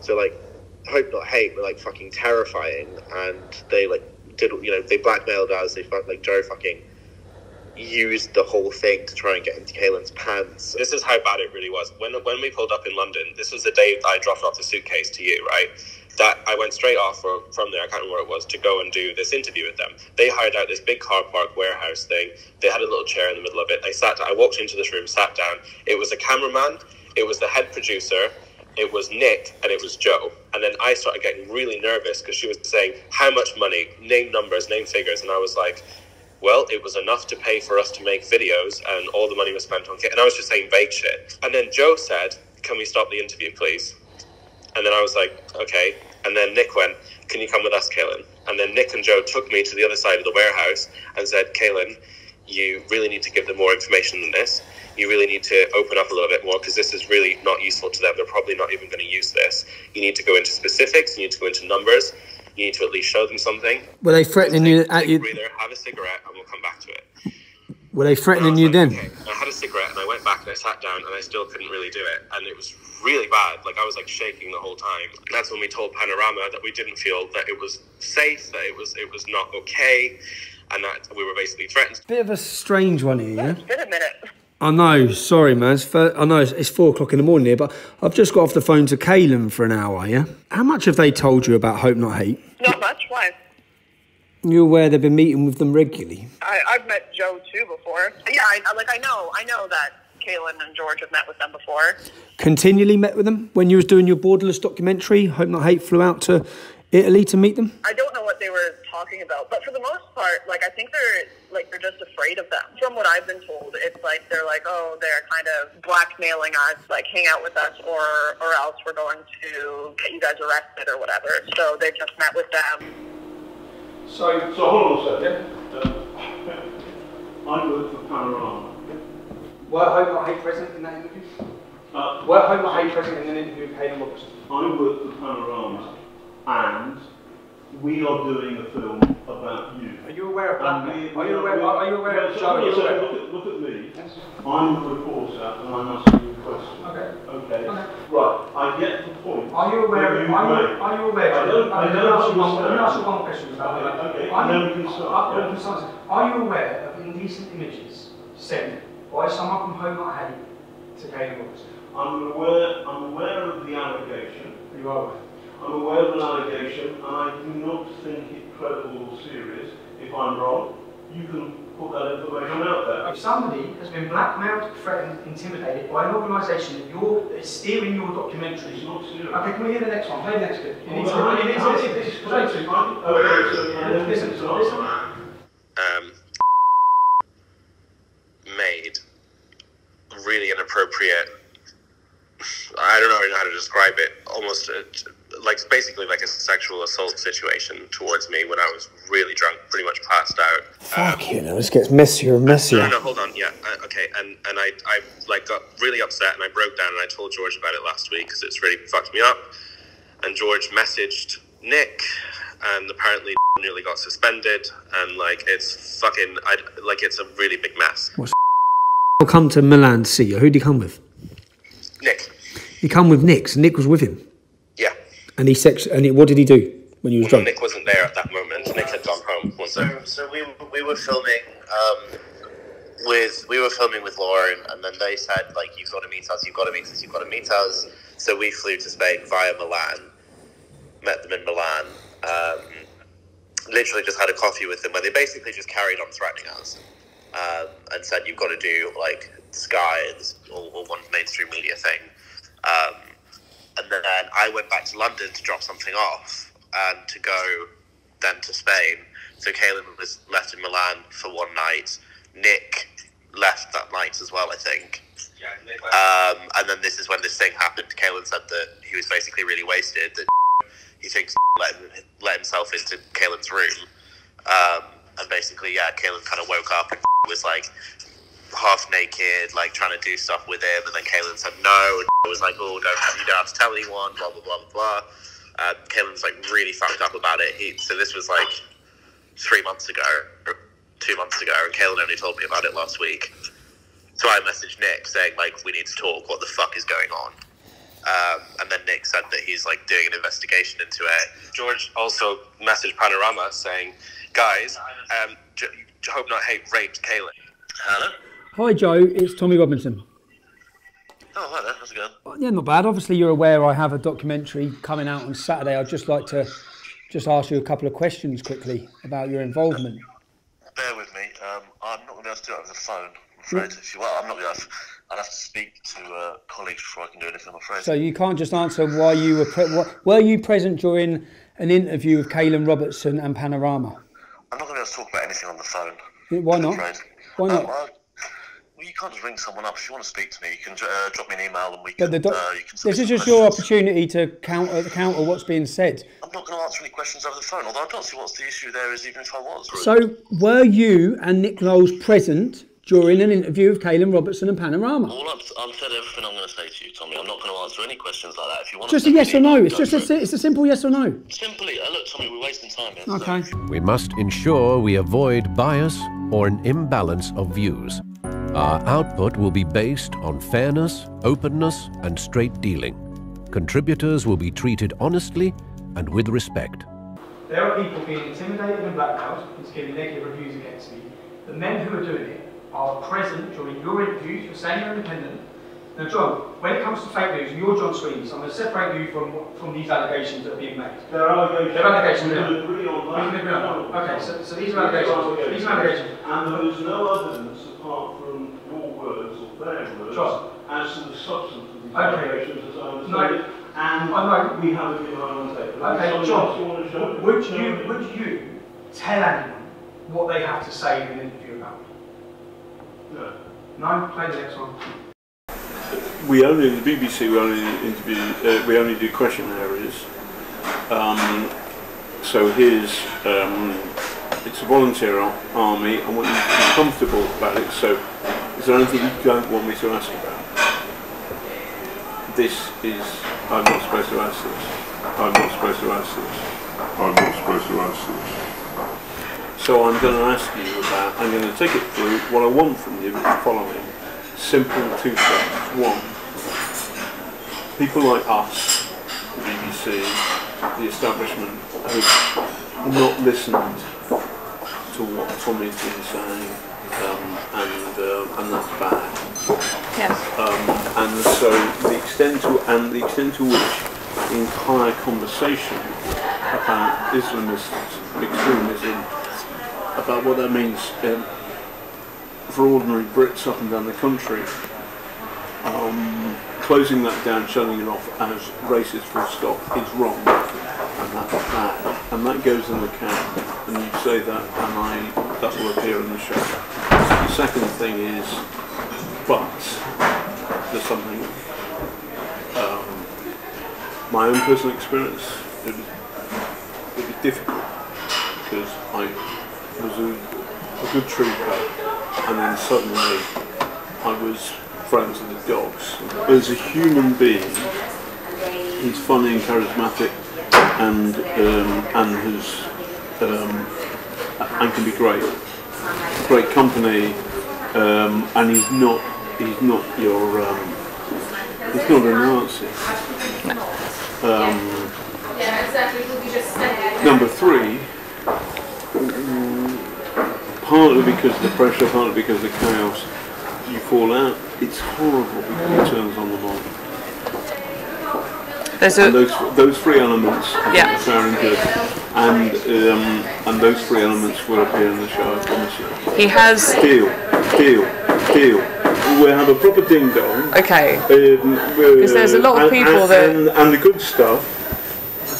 Speaker 9: So like, Hope Not Hate were like fucking terrifying, and they like did, you know, they blackmailed us. They felt like Joe fucking used the whole thing to try and get into Kaylin's pants. This is how bad it really was. When we pulled up in London, this was the day I dropped off the suitcase to you, right? That I went straight off from there, I can't remember where it was, to go and do this interview with them. They hired out this big car park warehouse thing. They had a little chair in the middle of it. I walked into this room, sat down. It was a cameraman, it was the head producer, it was Nick, and it was Joe. And then I started getting really nervous because she was saying, how much money, name numbers, name figures. And I was like, well, it was enough to pay for us to make videos, and all the money was spent on kit. And I was just saying vague shit. And then Joe said, can we stop the interview, please? And then I was like, okay. And then Nick went, can you come with us, Kaylin? And then Nick and Joe took me to the other side of the warehouse and said, Kaylin, you really need to give them more information than this. You really need to open up a little bit more, because this is really not useful to them. They're probably not even going to use this. You need to go into specifics. You need to go into numbers. You need to at least show them something.
Speaker 3: Were they threatening you at you?
Speaker 9: Breather, have a cigarette, and we'll come back to it.
Speaker 3: Were they threatening you then?
Speaker 9: Okay. I had a cigarette, and I went back and I sat down, and I still couldn't really do it. And it was really bad. Like, I was like shaking the whole time. That's when we told Panorama that we didn't feel that it was safe, that it was not okay, and that we were basically threatened.
Speaker 3: Bit of a strange one here, yeah?
Speaker 5: It's been a minute.
Speaker 3: I know, sorry man, I know it's 4 o'clock in the morning here, but I've just got off the phone to Kaylin for an hour, yeah? How much have they told you about Hope Not Hate?
Speaker 5: Not much. Why?
Speaker 3: You're aware they've been meeting with them regularly?
Speaker 5: I've met Joe too before. Yeah, I know that Kaylin and George have met with them before.
Speaker 3: Continually met with them? When you was doing your Borderless documentary, Hope Not Hate flew out to Italy to meet them?
Speaker 5: I don't know what they were talking about, but for the most part, like, I think they're just afraid of them. From what I've been told, it's like they're like, oh, they're kind of blackmailing us, like, hang out with us, or else we're going to get you guys arrested or whatever. So they've just met with them.
Speaker 4: So hold on a second. I work for Panorama.
Speaker 3: Were Hope Not Hate present in that interview? Were Hope Not Hate present in an interview with Kaylin Robertson?
Speaker 4: I work for Panorama, and we are doing a film about you.
Speaker 3: Are you aware of blackmail? Are you aware of
Speaker 4: Joe? Look at me. Yes. I'm a reporter, and I'm asking you a question. Okay. Right. I get the point.
Speaker 3: Are you aware? Are you aware?
Speaker 4: I don't
Speaker 3: Let me ask you one question about that.
Speaker 4: Okay. Then we can start.
Speaker 3: Are you aware of indecent images sent by someone from Hope Not Hate to Kaylin Robertson?
Speaker 4: I'm aware of the allegation.
Speaker 3: You are aware.
Speaker 4: I'm aware of an allegation, and I do not think it credible or serious. If I'm wrong, you can put that information out there.
Speaker 3: If somebody has been blackmailed, threatened, intimidated by an organisation that is steering your documentary.
Speaker 4: It's not serious.
Speaker 3: Okay, can we hear the next one? Play the next bit.
Speaker 9: Made really inappropriate, I don't know how to describe it, almost basically like a sexual assault situation towards me when I was really drunk, pretty much passed out.
Speaker 3: Fuck you know, this gets messier and messier.
Speaker 9: No, hold on, yeah, okay, and I like got really upset and I broke down and I told George about it last week because it's really fucked me up, and George messaged Nick, and apparently nearly got suspended, and like it's fucking, it's a really big mess.
Speaker 3: I'll come to Milan to see you. Who'd he come with?
Speaker 9: Nick.
Speaker 3: He come with Nick, so Nick was with him?
Speaker 9: Yeah.
Speaker 3: And what did he do when he was drunk?
Speaker 9: Nick wasn't there at that moment. Nick had gone home. So we were filming with Lauren, and then they said, like, you've got to meet us. So we flew to Spain via Milan, met them in Milan, literally just had a coffee with them where they basically just carried on threatening us, and said, you've got to do, like, Sky and all one mainstream media thing. And then I went back to London to drop something off and to go then to Spain. So Kaelin was left in Milan for one night. Nick left that night as well, I think. And then this is when this thing happened. Kaelin said that he was basically really wasted, that he thinks let himself into Kaelin's room. And basically, yeah, Kaelin kind of woke up and was like half naked, like trying to do stuff with him. And then Kaelin said no, and was like, oh, you don't have to tell anyone, blah, blah, blah, blah, blah. Kaelin was like really fucked up about it. So this was like 3 months ago, or 2 months ago, and Kaelin only told me about it last week. So I messaged Nick saying, like, we need to talk, what the fuck is going on? And then Nick said that he's, like, doing an investigation into it. George also messaged Panorama saying, guys, hope not hate raped Kaelin. Hello?
Speaker 3: Hi Joe, it's Tommy Robinson.
Speaker 9: Oh, hi there, how's it going?
Speaker 3: Yeah, not bad. Obviously you're aware I have a documentary coming out on Saturday. I'd just like to ask you a couple of questions quickly about your involvement.
Speaker 9: Bear with me, I'm not going to be able to do it over the phone, I'm afraid. I'm not going to I'd have to speak to colleagues before I can do anything, I'm afraid.
Speaker 3: So you can't just answer why you were you present during an interview with Kaelin Robertson and Panorama?
Speaker 9: I'm not going to be able to talk about anything on the phone.
Speaker 3: Why not? Why not?
Speaker 9: Well, you can't just ring someone up. If you want to speak to me, you can drop me an email and we
Speaker 3: can. This is just your opportunity to counter what's being said.
Speaker 9: I'm not going to answer any questions over the phone, although I don't see what's the issue there is, even if I was. Really.
Speaker 3: So, were you and Nick Knowles present during an interview with Kaelin Robertson and Panorama?
Speaker 9: I've said everything I'm going to say to you, Tommy. I'm not going to answer any questions like that. If you want
Speaker 3: just a yes or no. It's just it's a simple yes or no.
Speaker 9: Simply, look, Tommy, we're wasting time here.
Speaker 3: Okay.
Speaker 9: So.
Speaker 10: We must ensure we avoid bias or an imbalance of views. Our output will be based on fairness, openness, and straight dealing. Contributors will be treated honestly and with respect.
Speaker 1: There are people being intimidated and blackmailed into giving negative reviews against me. The men who are doing it are present during your interviews. You're saying you're independent. Now, John, when it comes to fake news, you're John Sweeney, so I'm going to separate you from these allegations that are being made.
Speaker 4: There are allegations.
Speaker 1: There are allegations.
Speaker 4: We can agree on that.
Speaker 1: We can agree on that. Okay, so these are allegations. These are allegations.
Speaker 4: And there is no evidence apart from your words or their words as to the substance of these allegations as I understand it. And I know we have a bit on tape.
Speaker 1: Okay, John, would you tell anyone what they have to say in an interview about?
Speaker 4: No.
Speaker 1: No? Play the next one.
Speaker 4: We only, the BBC, we only do questionnaires. So here's, it's a volunteer army. I want you to be comfortable about it. So is there anything you don't want me to ask about? I'm not supposed to ask this. I'm not supposed to ask this. I'm not supposed to ask this. So I'm going to ask you about, I'm going to take it through. What I want from you is the following. Simple 2 steps. 1. People like us, the BBC, the establishment, have not listened to what Tommy's been saying, and that's bad.
Speaker 8: Yes.
Speaker 4: And so the extent to which the entire conversation about Islamism, extremism, about what that means for ordinary Brits up and down the country, closing that down, shutting it off as racist full stop is wrong, and that's bad, and that goes in the can, and you say that, and that will appear in the show. The second thing is, but there's something, my own personal experience, it was difficult, because I was a good trooper, and then suddenly I was friends with the dogs. As a human being, he's funny and charismatic, and can be great company, and he's not your he's not a Nazi. Number 3. Partly because of the pressure, partly because of the chaos, you fall out. It's horrible because he turns on the mic. And those 3 elements are fair and good, and those 3 elements will appear in the show, I promise you.
Speaker 8: He has...
Speaker 4: Deal. We'll have a proper ding-dong.
Speaker 8: Okay. Because there's a lot of people
Speaker 4: and the good stuff,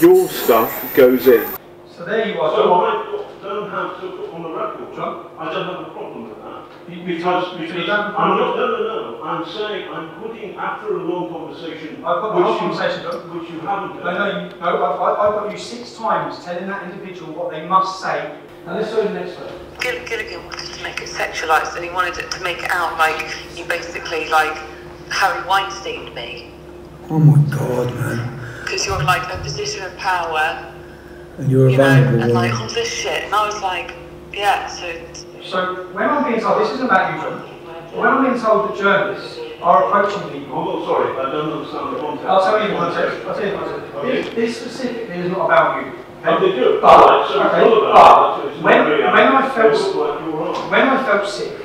Speaker 4: your stuff goes in.
Speaker 1: So there you are.
Speaker 4: So I don't have to put on the record, John. I don't have a problem with that. Because I'm not, no. I'm saying I'm putting, after a long conversation,
Speaker 1: I've got the whole conversation, John.
Speaker 4: Which you haven't done.
Speaker 1: I've got you 6 times telling that individual what they must say. Now let's go to the next one.
Speaker 11: Gilligan wanted to make it sexualised, and he wanted it to make it out like you basically like Harry Weinsteined me.
Speaker 3: Oh my God, man.
Speaker 11: Because you're like a position of power,
Speaker 3: And you're a
Speaker 11: you know,
Speaker 3: vulnerable
Speaker 11: and like
Speaker 3: woman.
Speaker 11: all this shit, and I was like, yeah,
Speaker 1: So when I'm being told, this isn't about you, John, but when I'm being told that journalists are approaching people...
Speaker 4: I'm not sorry, I don't understand the context.
Speaker 1: I'll tell you the context. Okay. This specifically is not about you.
Speaker 4: Oh, they do.
Speaker 1: When I felt sick,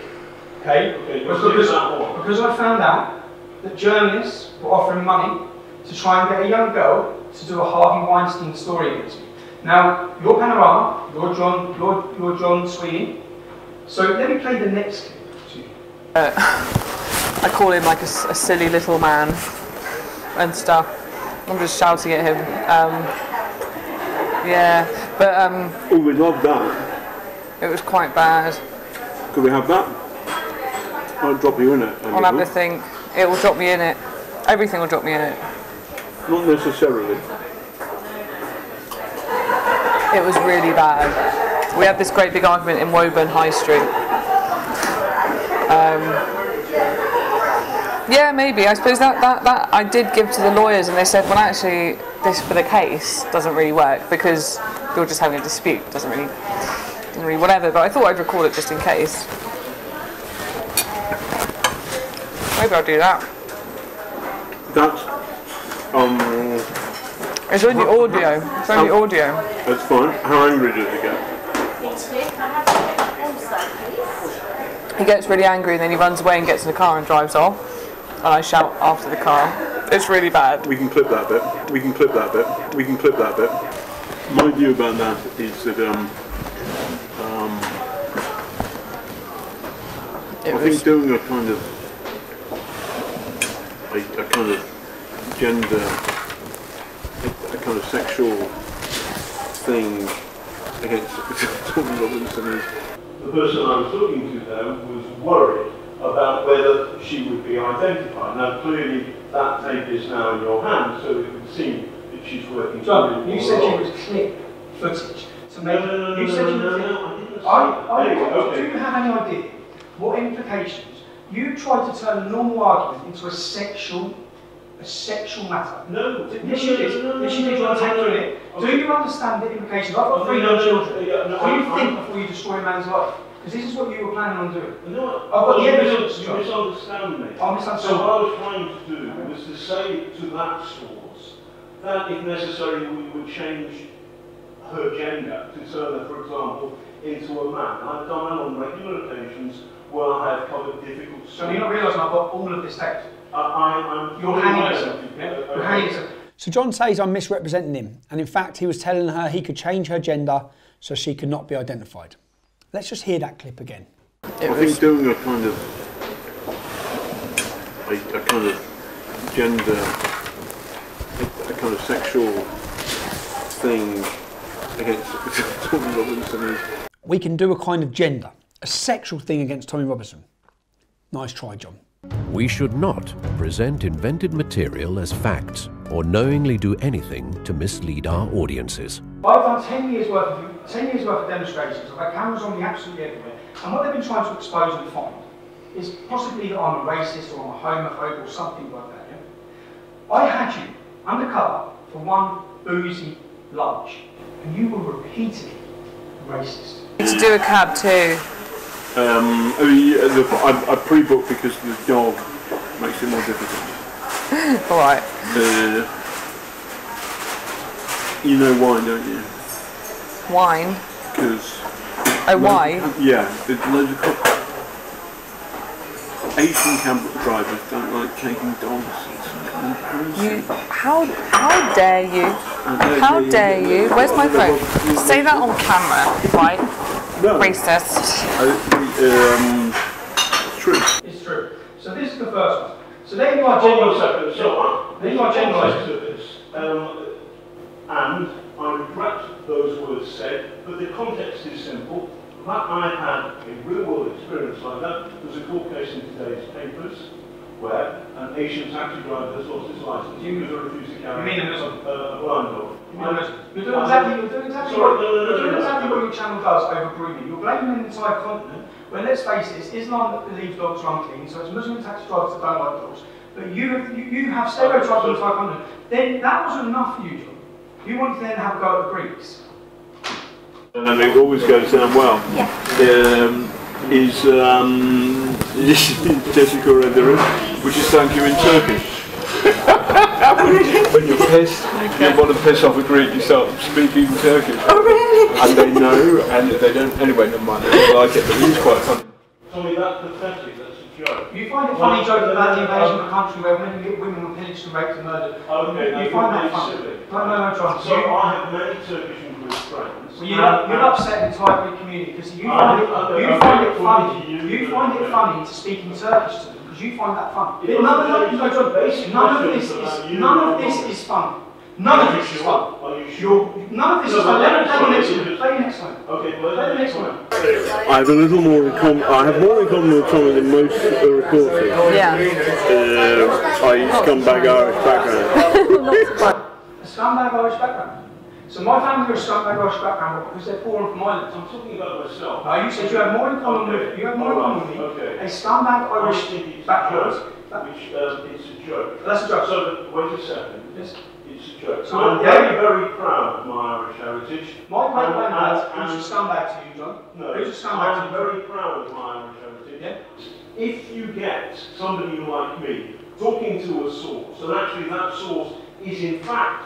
Speaker 1: because I found out that journalists were offering money to try and get a young girl to do a Harvey Weinstein story against me. Now, you're Panorama, you're John Sweeney. So let me play the next clip to you.
Speaker 8: I call him like a silly little man and stuff. I'm just shouting at him. Yeah, but
Speaker 4: oh, we love that.
Speaker 8: It was quite bad.
Speaker 4: Could we have that? I'll drop you in it.
Speaker 8: I'll have the thing. It will drop me in it. Everything will drop me in it.
Speaker 4: Not necessarily.
Speaker 8: It was really bad. We had this great big argument in Woburn High Street. Yeah, maybe. I suppose that I did give to the lawyers, and they said, well, actually, this for the case doesn't really work because you're just having a dispute. Doesn't really whatever. But I thought I'd record it just in case. Maybe I'll do that.
Speaker 4: That's
Speaker 8: It's only audio. It's only audio.
Speaker 4: That's fine. How angry did it get?
Speaker 8: He gets really angry and then he runs away and gets in the car and drives off. And I shout after the car. It's really bad.
Speaker 4: We can clip that bit. We can clip that bit. We can clip that bit. My view about that is that I think doing a kind of gender, a kind of sexual thing against Tommy Robinson is. The person I was talking to there was worried about whether she would be identified. Now clearly that tape is now in your hands, so it would seem that she's working.
Speaker 1: John, you said you would clip footage to make.
Speaker 4: No,
Speaker 1: you said you would.
Speaker 4: I didn't say.
Speaker 1: Do you have any idea what implications? You tried to turn a normal argument into a sexual matter.
Speaker 4: No.
Speaker 1: Yes, you did. Yes, you did. You want to take through it. Do you understand the implications? I've got 3 young children. Do you think before you destroy a man's life? Because this is what you were planning on doing.
Speaker 4: No,
Speaker 1: I've got the evidence.
Speaker 4: You misunderstand me.
Speaker 1: I misunderstand.
Speaker 4: So what I was trying to do was to say to that source that if necessary we would change her gender to turn her, for example, into a man. I've done that on regular occasions where I have covered difficult stories.
Speaker 1: So you're not realising I've got all of this tape?
Speaker 4: You're
Speaker 1: hanging yourself. You're hanging yourself.
Speaker 3: So John says I'm misrepresenting him, and in fact he was telling her he could change her gender so she could not be identified. Let's just hear that clip again.
Speaker 4: I think doing a kind of gender, a kind of sexual thing against Tommy Robinson is.
Speaker 3: We can do a kind of gender, a sexual thing against Tommy Robinson. Nice try, John.
Speaker 10: We should not present invented material as facts or knowingly do anything to mislead our audiences.
Speaker 1: I've done 10 years worth of demonstrations. I've had cameras on me absolutely everywhere. And what they've been trying to expose and find is possibly that I'm a racist or I'm a homophobe or something like that. Yeah? I had you undercover for one boozy lunch, and you were repeatedly racist.
Speaker 8: To do a cab too.
Speaker 4: I pre-booked because the dog makes it more difficult.
Speaker 8: Alright.
Speaker 4: You know why, don't you?
Speaker 8: Wine?
Speaker 4: Because...
Speaker 8: Oh, why?
Speaker 4: Yeah, there's loads of Asian cab drivers don't like taking dogs.
Speaker 8: How dare you? How dare you? Where's my phone? Say that on camera, right?
Speaker 4: No.
Speaker 8: Racist.
Speaker 4: It's true.
Speaker 1: It's true. So this is the first one. So then you are generalising.
Speaker 4: So,
Speaker 1: then you are generalising.
Speaker 4: And I regret those words said, but the context is simple. That I had a real-world experience like that. There's a court case in today's papers where an Asian taxi driver has lost his license. He was refused to carry a blind dog.
Speaker 1: You're doing exactly what your channel does over grooming. You're blaming an entire continent when, let's face it, it's Islam that believes dogs are unclean, so it's Muslim taxi drivers that don't like dogs. But you have stereotyped the entire continent. Then that wasn't enough for you, John. You wanted to then have a go at the Greeks.
Speaker 4: And it always goes down well.
Speaker 12: Yeah.
Speaker 4: Is Jessica Rederer, which is thank you in Turkish. When you're pissed, you want to piss off a Greek, you start speaking Turkish.
Speaker 12: Oh really?
Speaker 4: And they know, and they don't. Anyway, never mind. They don't like it, but it's quite funny. Tommy, that's pathetic. That's a joke.
Speaker 1: You find it funny joking about the invasion of a country where women were pillaged and raped and murdered.
Speaker 4: Okay,
Speaker 1: you find that funny? No, John.
Speaker 4: So I have many Turkish and Greek friends.
Speaker 1: Well, you'll upset the entire Greek community because you find it funny to speak in Turkish to them because you find that funny. None of this is fun. None of this is fun. None of this is fun. Play your next one.
Speaker 4: Okay, play
Speaker 1: the next one.
Speaker 4: I have a little more in common. I have more in common with Tommy than most reporters.
Speaker 8: Yeah.
Speaker 4: I scumbag Irish background.
Speaker 1: A scumbag Irish background. So my family are a scumbag Irish background because they're poor and from Ireland.
Speaker 4: I'm talking about myself.
Speaker 1: No, you said you have more in common with me.
Speaker 4: Okay.
Speaker 1: A scumbag Irish background.
Speaker 4: Which it's a joke.
Speaker 1: That's a joke.
Speaker 4: So wait a second.
Speaker 1: Yes.
Speaker 4: It's a joke.
Speaker 1: So
Speaker 4: I'm very, very proud of my Irish heritage.
Speaker 1: My great granddad, who's a scumbag to you, John?
Speaker 4: No,
Speaker 1: who's a scumbag to you?
Speaker 4: I'm very proud of my Irish heritage.
Speaker 1: Yeah.
Speaker 4: If you get somebody like me talking to a source, and actually that source is in fact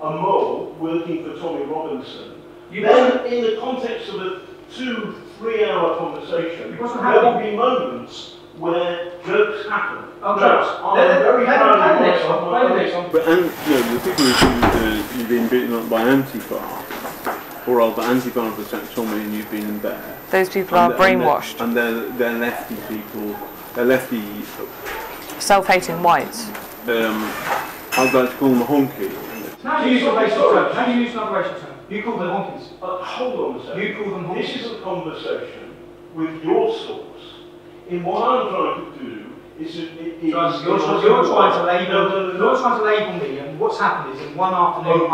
Speaker 4: a mole working for Tommy Robinson, then in the context of a 2-3 hour conversation, there will be moments where jokes happen.
Speaker 1: Oh, jokes.
Speaker 4: I'm very proud of
Speaker 1: myself.
Speaker 4: But the people who think you've been beaten up by Antifa, or rather Antifa have attacked Tommy and you've been in there.
Speaker 8: Those people are brainwashed.
Speaker 4: And they're lefty people. They're lefty.
Speaker 8: Self-hating whites.
Speaker 4: I'd like to call them a honky.
Speaker 1: How do you use an racial term? How do you use another racial term? You call them honkies.
Speaker 4: Hold on a second.
Speaker 1: You call them honkies.
Speaker 4: This is a conversation with your source. In what I'm trying to do is
Speaker 1: you're trying to label me, and what's happened is in one afternoon, in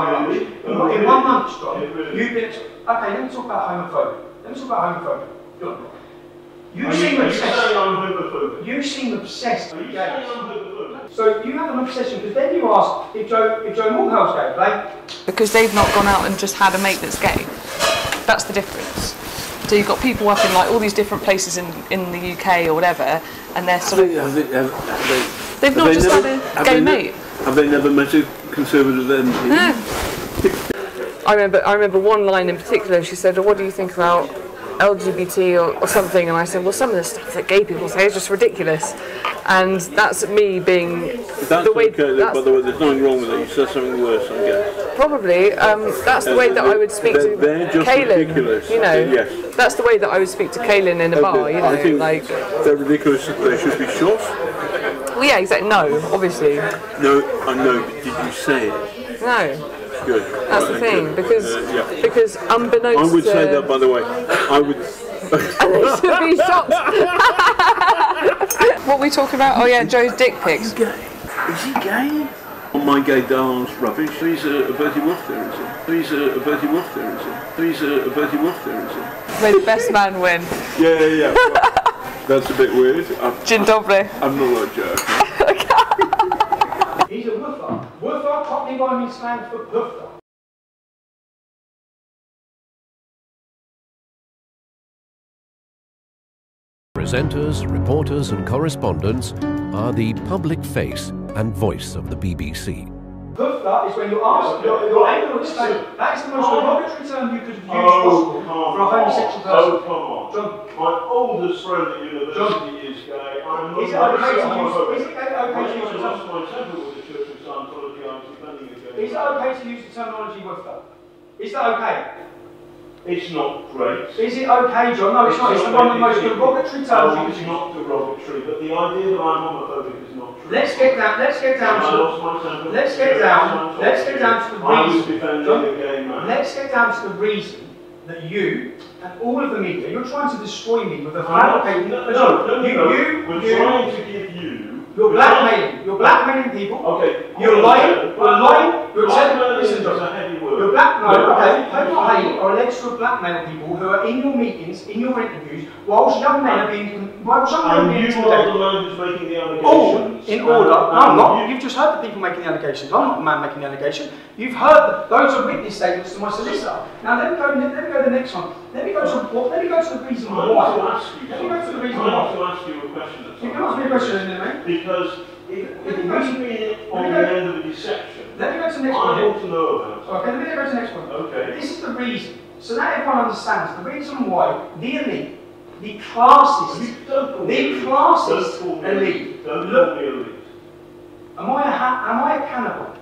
Speaker 1: one month, John, you've been. Okay, let me talk about homophobia. Good. You seem obsessed. You seem obsessed with gays. So you have an obsession because then you ask if Joe Morgell's gay, right?
Speaker 8: Because they've not gone out and just had a mate that's gay. That's the difference. So you've got people up in like all these different places in the UK or whatever, and they're sort of they've not just had a gay mate.
Speaker 4: Have they never met a conservative MP?
Speaker 8: No. I remember one line in particular. She said, "What do you think about LGBT or something?" And I said, "Well, some of the stuff that gay people say is just ridiculous." And that's me being
Speaker 4: the way. Okay, by the way, there's nothing wrong with it. You said something worse, I guess.
Speaker 8: Probably. That's the way that I would speak to Kaylin.
Speaker 4: Ridiculous.
Speaker 8: You know,
Speaker 4: yes.
Speaker 8: That's the way that I would speak to Kaylin in a bar. You know,
Speaker 4: I think
Speaker 8: like
Speaker 4: they're ridiculous. They should be shot.
Speaker 8: Well, yeah, exactly. No, obviously.
Speaker 4: No, I know. But did you say it?
Speaker 8: No.
Speaker 4: Good.
Speaker 8: That's the thing, because unbeknownst
Speaker 4: I would say that, by the way. I would.
Speaker 8: And they should be shot. What were we talking about? Oh yeah, Joe's dick pics.
Speaker 4: Is he gay? Oh, my gay darling's rubbish. He's a Bertie Wolf there, is he? He's a Bertie Wolf there, is he? He's a Bertie Wolf there, is he?
Speaker 8: May the best man win.
Speaker 4: Yeah. Well, that's a bit weird.
Speaker 8: Gin doble.
Speaker 4: I'm not a jerk.
Speaker 1: He's a woofer. Woofer, Cockney by me stands for puffer.
Speaker 10: Presenters, reporters and correspondents are the public face and voice of the BBC.
Speaker 1: Puffer is when you ask, you're able to explain. That is the most derogatory term you could have used possible for a homosexual person.
Speaker 4: Oh, come on. John, my oldest friend at university is gay.
Speaker 1: Is it okay to use the
Speaker 4: lost my temper with the Church of Scientology. I was defending against.
Speaker 1: Is it okay to use the terminology woofer? Is that okay?
Speaker 4: It's not great.
Speaker 1: Is it okay, John? No, it's not. It's one of the most derogatory terms.
Speaker 4: No, it's not derogatory, but the idea that I'm homophobic is not true.
Speaker 1: Let's get down to the reason. Let's get down to the reason that you and all of the media, you're trying to destroy me with a fabricated.
Speaker 4: We're trying to give you.
Speaker 1: You're blackmailing people.
Speaker 4: Okay.
Speaker 1: You're lying. You're telling. Listen, John. You're alleged to have blackmailed people who are in your meetings, in your interviews, whilst young men are being.
Speaker 4: And you are the man who's making the allegations.
Speaker 1: All in order. No, I'm not. You've just heard the people making the allegations. I'm not the man making the allegation. You've heard those are witness statements to my solicitor. Now let me go to the next one. Let me go to the reason why. Let me go to the reason why.
Speaker 4: I have to ask you a question.
Speaker 1: You can ask me a question, isn't it, mate?
Speaker 4: Because if it hasn't been on the end of a deception,
Speaker 1: let me go to the next
Speaker 4: I
Speaker 1: one.
Speaker 4: want to know about it.
Speaker 1: Okay, let me go to the next one.
Speaker 4: Okay.
Speaker 1: This is the reason. So now everyone understands the reason why the elite, the classist elite.
Speaker 4: Don't call me elite.
Speaker 1: Am I a cannibal?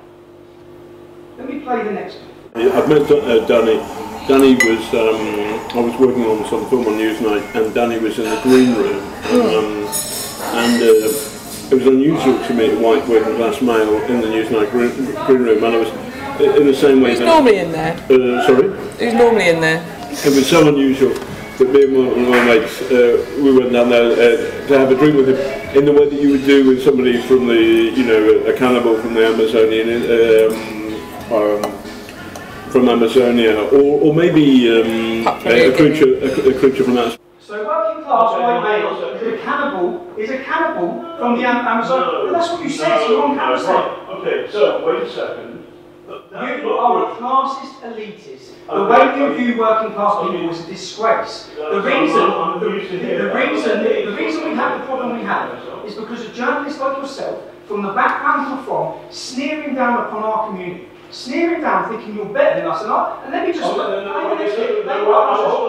Speaker 1: Let me play the next one.
Speaker 4: I've met Danny. Danny was, I was working on some film on Newsnight, and Danny was in the green room. It was unusual to meet a white working class male in the Newsnight green room, and I was in the same way.
Speaker 8: Who's normally in there?
Speaker 4: Sorry?
Speaker 8: Who's normally in there?
Speaker 4: It was so unusual that me and one of my mates, we went down there to have a drink with him in the way that you would do with somebody from the, you know, a cannibal from the Amazonian, from Amazonia, or maybe a creature from that.
Speaker 1: So working class white male is a cannibal from the Amazon. No, that's what you said. So you're on camera.
Speaker 4: Okay, so wait a second.
Speaker 1: You are a classist elitist. The way you view working class people is a disgrace. The reason we have the problem we have is because of journalists like yourself, from the background you're from, sneering down upon our community. Sneering down, thinking you're better than us, and let me just.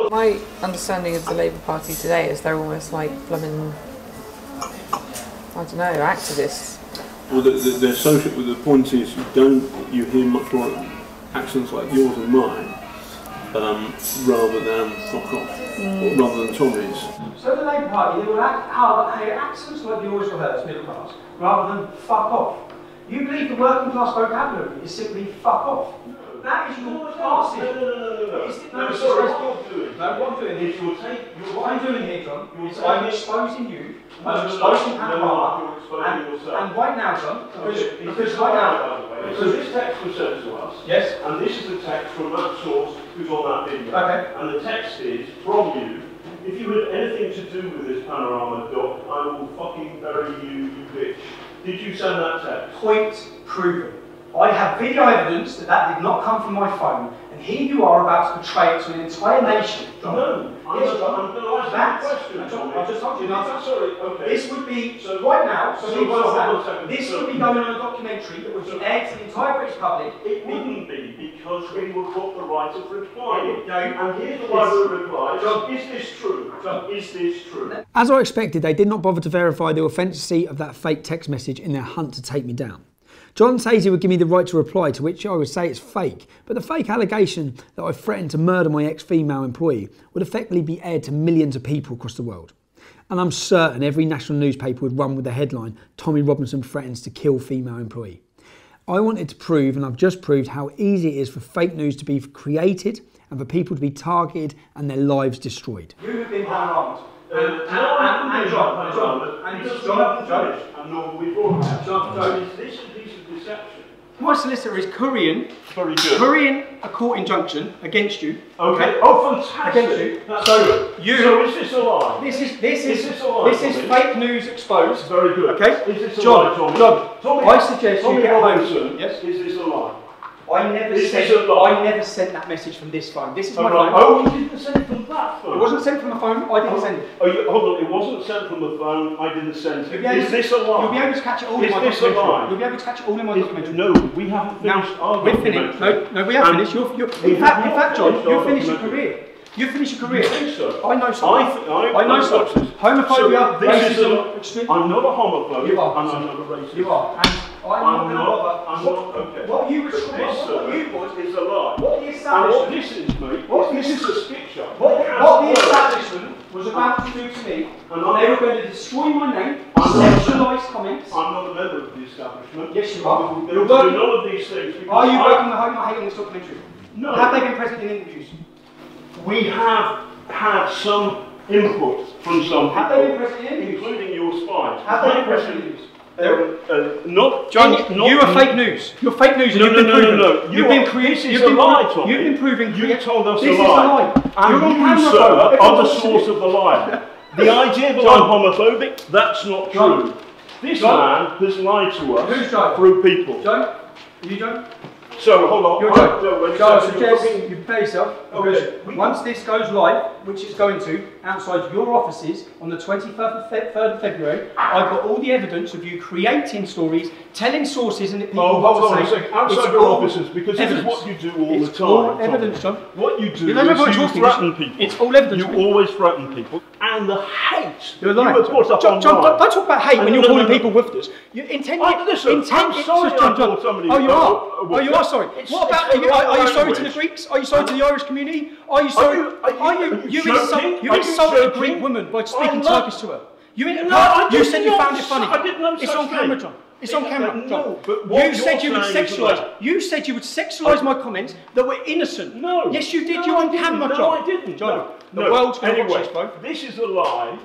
Speaker 8: My understanding of the Labour Party today is they're almost like blooming, I don't know, activists.
Speaker 4: Well, they're social. The point is, you hear much more accents like yours and mine, rather than fuck off, or rather than Tommy's.
Speaker 1: So the Labour Party, they will have accents like yours or hers, middle class, rather than fuck off. You believe the working class vocabulary is simply fuck off. That is your classism. What I'm doing here, John, is I'm exposing you, I'm exposing Panodrama, and right now, John, because right now,
Speaker 4: so this text was sent to us,
Speaker 1: yes,
Speaker 4: and this is the text from that source who's on that video,
Speaker 1: okay,
Speaker 4: and the text is from you. If you had anything to do with this Panorama doc, I will fucking bury you, you bitch. Did you send that text?
Speaker 1: Point proven. I have video evidence that did not come from my phone, and here you are about to betray it to an entire nation. John.
Speaker 4: No, I'm going to ask you a question.
Speaker 1: I've just told you an answer.
Speaker 4: Sorry, okay.
Speaker 1: This would be, right now, this would be going on a documentary that would be aired to the entire British public.
Speaker 4: It wouldn't be, because we would put the right of reply. And here's the right of reply. Is this true? Is this true?
Speaker 3: As I expected, they did not bother to verify the authenticity of that fake text message in their hunt to take me down. John says he would give me the right to reply, to which I would say it's fake, but the fake allegation that I threatened to murder my ex-female employee would effectively be aired to millions of people across the world. And I'm certain every national newspaper would run with the headline, Tommy Robinson threatens to kill female employee. I wanted to prove, and I've just proved, how easy it is for fake news to be created and for people to be targeted and their lives destroyed.
Speaker 1: You have been harmed. My solicitor is currying a court injunction against you.
Speaker 4: Okay. Oh, fantastic.
Speaker 1: Against you.
Speaker 4: So is this a lie?
Speaker 1: This is fake news exposed.
Speaker 4: Very good.
Speaker 1: Okay.
Speaker 4: Is this a
Speaker 1: John,
Speaker 4: lie, Tommy?
Speaker 1: John, I suggest you get home.
Speaker 4: Yes. Is this a lie?
Speaker 1: I never sent that message from this phone. This is my phone.
Speaker 4: Oh, you didn't send it from that phone?
Speaker 1: It wasn't sent from the phone. I didn't send it.
Speaker 4: Oh, hold on. It wasn't sent from the phone. I didn't send it. Is this a lie?
Speaker 1: You'll be able to catch it all in my documentary. You'll be able to catch it all in my documentary.
Speaker 4: No, we haven't finished our documentary.
Speaker 1: No, we have finished. In fact, John, you've finished your career. You've finished your career.
Speaker 4: You think so?
Speaker 1: I know something. I know something. Homophobia, racism, extreme.
Speaker 4: I'm not a homophobe.
Speaker 1: You are.
Speaker 4: And I'm not a racist.
Speaker 1: You are. And I'm not.
Speaker 4: Okay.
Speaker 1: What you was
Speaker 4: is a lie.
Speaker 1: What the establishment.
Speaker 4: And what this is, mate, this is a skit show.
Speaker 1: What the establishment was about to do to me, they were going to destroy my name, sexualised comments.
Speaker 4: I'm not a member of the establishment.
Speaker 1: Yes, you are.
Speaker 4: We're
Speaker 1: You're
Speaker 4: going to do
Speaker 1: working.
Speaker 4: none of these things.
Speaker 1: Are you working with Hope Not Hate on this documentary?
Speaker 4: No.
Speaker 1: Have they been present in interviews?
Speaker 4: We have had some input from some
Speaker 1: Have they been present in interviews?
Speaker 4: including your spies.
Speaker 1: Have they been present in interviews?
Speaker 4: Not
Speaker 1: John,
Speaker 4: not
Speaker 1: you are fake news. You're fake news, and
Speaker 4: No,
Speaker 1: you've been
Speaker 4: no,
Speaker 1: proven.
Speaker 4: no.
Speaker 1: You've been creating.
Speaker 4: This is a lie, Tommy.
Speaker 1: You've been proving.
Speaker 4: You told us
Speaker 1: this
Speaker 4: a lie.
Speaker 1: Is a lie.
Speaker 4: And
Speaker 1: You're on
Speaker 4: you,
Speaker 1: camera,
Speaker 4: sir,
Speaker 1: bro.
Speaker 4: are the
Speaker 1: Everyone's
Speaker 4: source of the lie. The idea that
Speaker 1: John.
Speaker 4: I'm homophobic, that's not
Speaker 1: John.
Speaker 4: true. This
Speaker 1: John.
Speaker 4: man has lied to us
Speaker 1: Who's John?
Speaker 4: through people.
Speaker 1: John, are you John?
Speaker 4: So, hold on.
Speaker 1: You're John. John, I suggest you prepare yourself, because
Speaker 4: Okay.
Speaker 1: once this goes live, which it's going to, outside your offices on the 23rd of February, I've got all the evidence of you creating stories, telling sources and people
Speaker 4: Oh,
Speaker 1: what
Speaker 4: hold on
Speaker 1: to
Speaker 4: a
Speaker 1: say.
Speaker 4: second. Outside
Speaker 1: It's
Speaker 4: your
Speaker 1: all
Speaker 4: offices, because this is
Speaker 1: evidence.
Speaker 4: what you do all
Speaker 1: It's
Speaker 4: the time.
Speaker 1: all
Speaker 4: Tommy.
Speaker 1: evidence, John.
Speaker 4: What you do
Speaker 1: You know, no
Speaker 4: is
Speaker 1: point
Speaker 4: you
Speaker 1: talking.
Speaker 4: threaten people.
Speaker 1: It's all evidence.
Speaker 4: You always threaten people. And the hate
Speaker 1: You're
Speaker 4: you
Speaker 1: lying.
Speaker 4: were put up
Speaker 1: John,
Speaker 4: online.
Speaker 1: don't talk about hate when
Speaker 4: No,
Speaker 1: you're
Speaker 4: no,
Speaker 1: calling
Speaker 4: no, no.
Speaker 1: people woofers. You intend.
Speaker 4: Listen, I'm sorry I called somebody
Speaker 1: Oh, you
Speaker 4: a
Speaker 1: are.
Speaker 4: woofter.
Speaker 1: Oh, you are sorry.
Speaker 4: It's-
Speaker 1: What about?
Speaker 4: it's the wrong
Speaker 1: Are you sorry to the
Speaker 4: language.
Speaker 1: Greeks? Are you sorry to the Irish community? Are you sorry?
Speaker 4: Are you
Speaker 1: You
Speaker 4: joking? Are you
Speaker 1: insulted a
Speaker 4: joking?
Speaker 1: Greek woman by speaking
Speaker 4: I'm not-
Speaker 1: Turkish to her. You
Speaker 4: I
Speaker 1: you
Speaker 4: did
Speaker 1: said you
Speaker 4: not
Speaker 1: found it funny.
Speaker 4: I did no
Speaker 1: It's
Speaker 4: such
Speaker 1: on camera,
Speaker 4: thing.
Speaker 1: John. It's on camera,
Speaker 4: No,
Speaker 1: John.
Speaker 4: but what
Speaker 1: You said you would
Speaker 4: you're saying is
Speaker 1: sexualise.
Speaker 4: that-
Speaker 1: You said you would sexualise my comments that were innocent.
Speaker 4: No.
Speaker 1: Yes, you did.
Speaker 4: No,
Speaker 1: You're
Speaker 4: I
Speaker 1: on
Speaker 4: didn't.
Speaker 1: camera,
Speaker 4: No,
Speaker 1: John.
Speaker 4: I didn't.
Speaker 1: John,
Speaker 4: No.
Speaker 1: the world's going to
Speaker 4: Anyway,
Speaker 1: watch this, bro.
Speaker 4: this is a lie.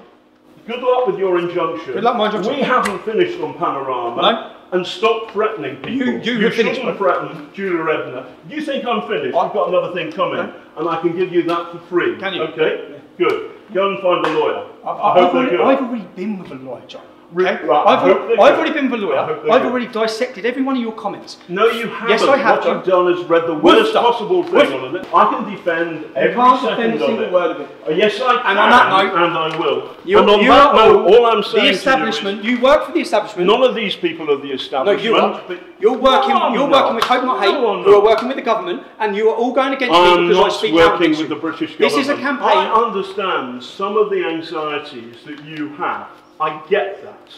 Speaker 4: Good luck with your injunction.
Speaker 1: Good luck, my injunction.
Speaker 4: We haven't finished on Panorama.
Speaker 1: No.
Speaker 4: And stop threatening people.
Speaker 1: You have finished,
Speaker 4: shouldn't
Speaker 1: bro.
Speaker 4: threaten Julia Ebner. You think I'm finished? I've got another thing coming, and I can give you that for free.
Speaker 1: Can you?
Speaker 4: Okay. Good. Go and find a lawyer.
Speaker 1: I've already been with a lawyer, John. Okay?
Speaker 4: Right, I hope they're
Speaker 1: I've
Speaker 4: good.
Speaker 1: already been with a
Speaker 4: I
Speaker 1: lawyer.
Speaker 4: hope they're
Speaker 1: I've
Speaker 4: good.
Speaker 1: already dissected every one of your comments.
Speaker 4: No, you haven't.
Speaker 1: Yes, I have,
Speaker 4: What
Speaker 1: John.
Speaker 4: you've done is read the worst
Speaker 1: Woofter.
Speaker 4: possible thing on it. I can defend every
Speaker 1: can't
Speaker 4: second
Speaker 1: defend a
Speaker 4: of
Speaker 1: single
Speaker 4: it.
Speaker 1: word of it.
Speaker 4: Yes, I can.
Speaker 1: And on that note,
Speaker 4: and I will.
Speaker 1: You,
Speaker 4: and on
Speaker 1: you
Speaker 4: that
Speaker 1: are
Speaker 4: note, all I'm saying
Speaker 1: the
Speaker 4: to
Speaker 1: establishment.
Speaker 4: you
Speaker 1: You work for the establishment.
Speaker 4: is, none of these people are the
Speaker 1: No,
Speaker 4: establishment.
Speaker 1: you are.
Speaker 4: but-
Speaker 1: You're working.
Speaker 4: No, I'm
Speaker 1: you're
Speaker 4: not.
Speaker 1: working with Hope Not Hate.
Speaker 4: No, I'm
Speaker 1: who are
Speaker 4: not.
Speaker 1: working with the government, and you are all going against me
Speaker 4: I'm
Speaker 1: because I
Speaker 4: not
Speaker 1: speak out
Speaker 4: working
Speaker 1: against
Speaker 4: with
Speaker 1: you.
Speaker 4: the British
Speaker 1: This
Speaker 4: government.
Speaker 1: is a campaign.
Speaker 4: I understand some of the anxieties that you have. I get that.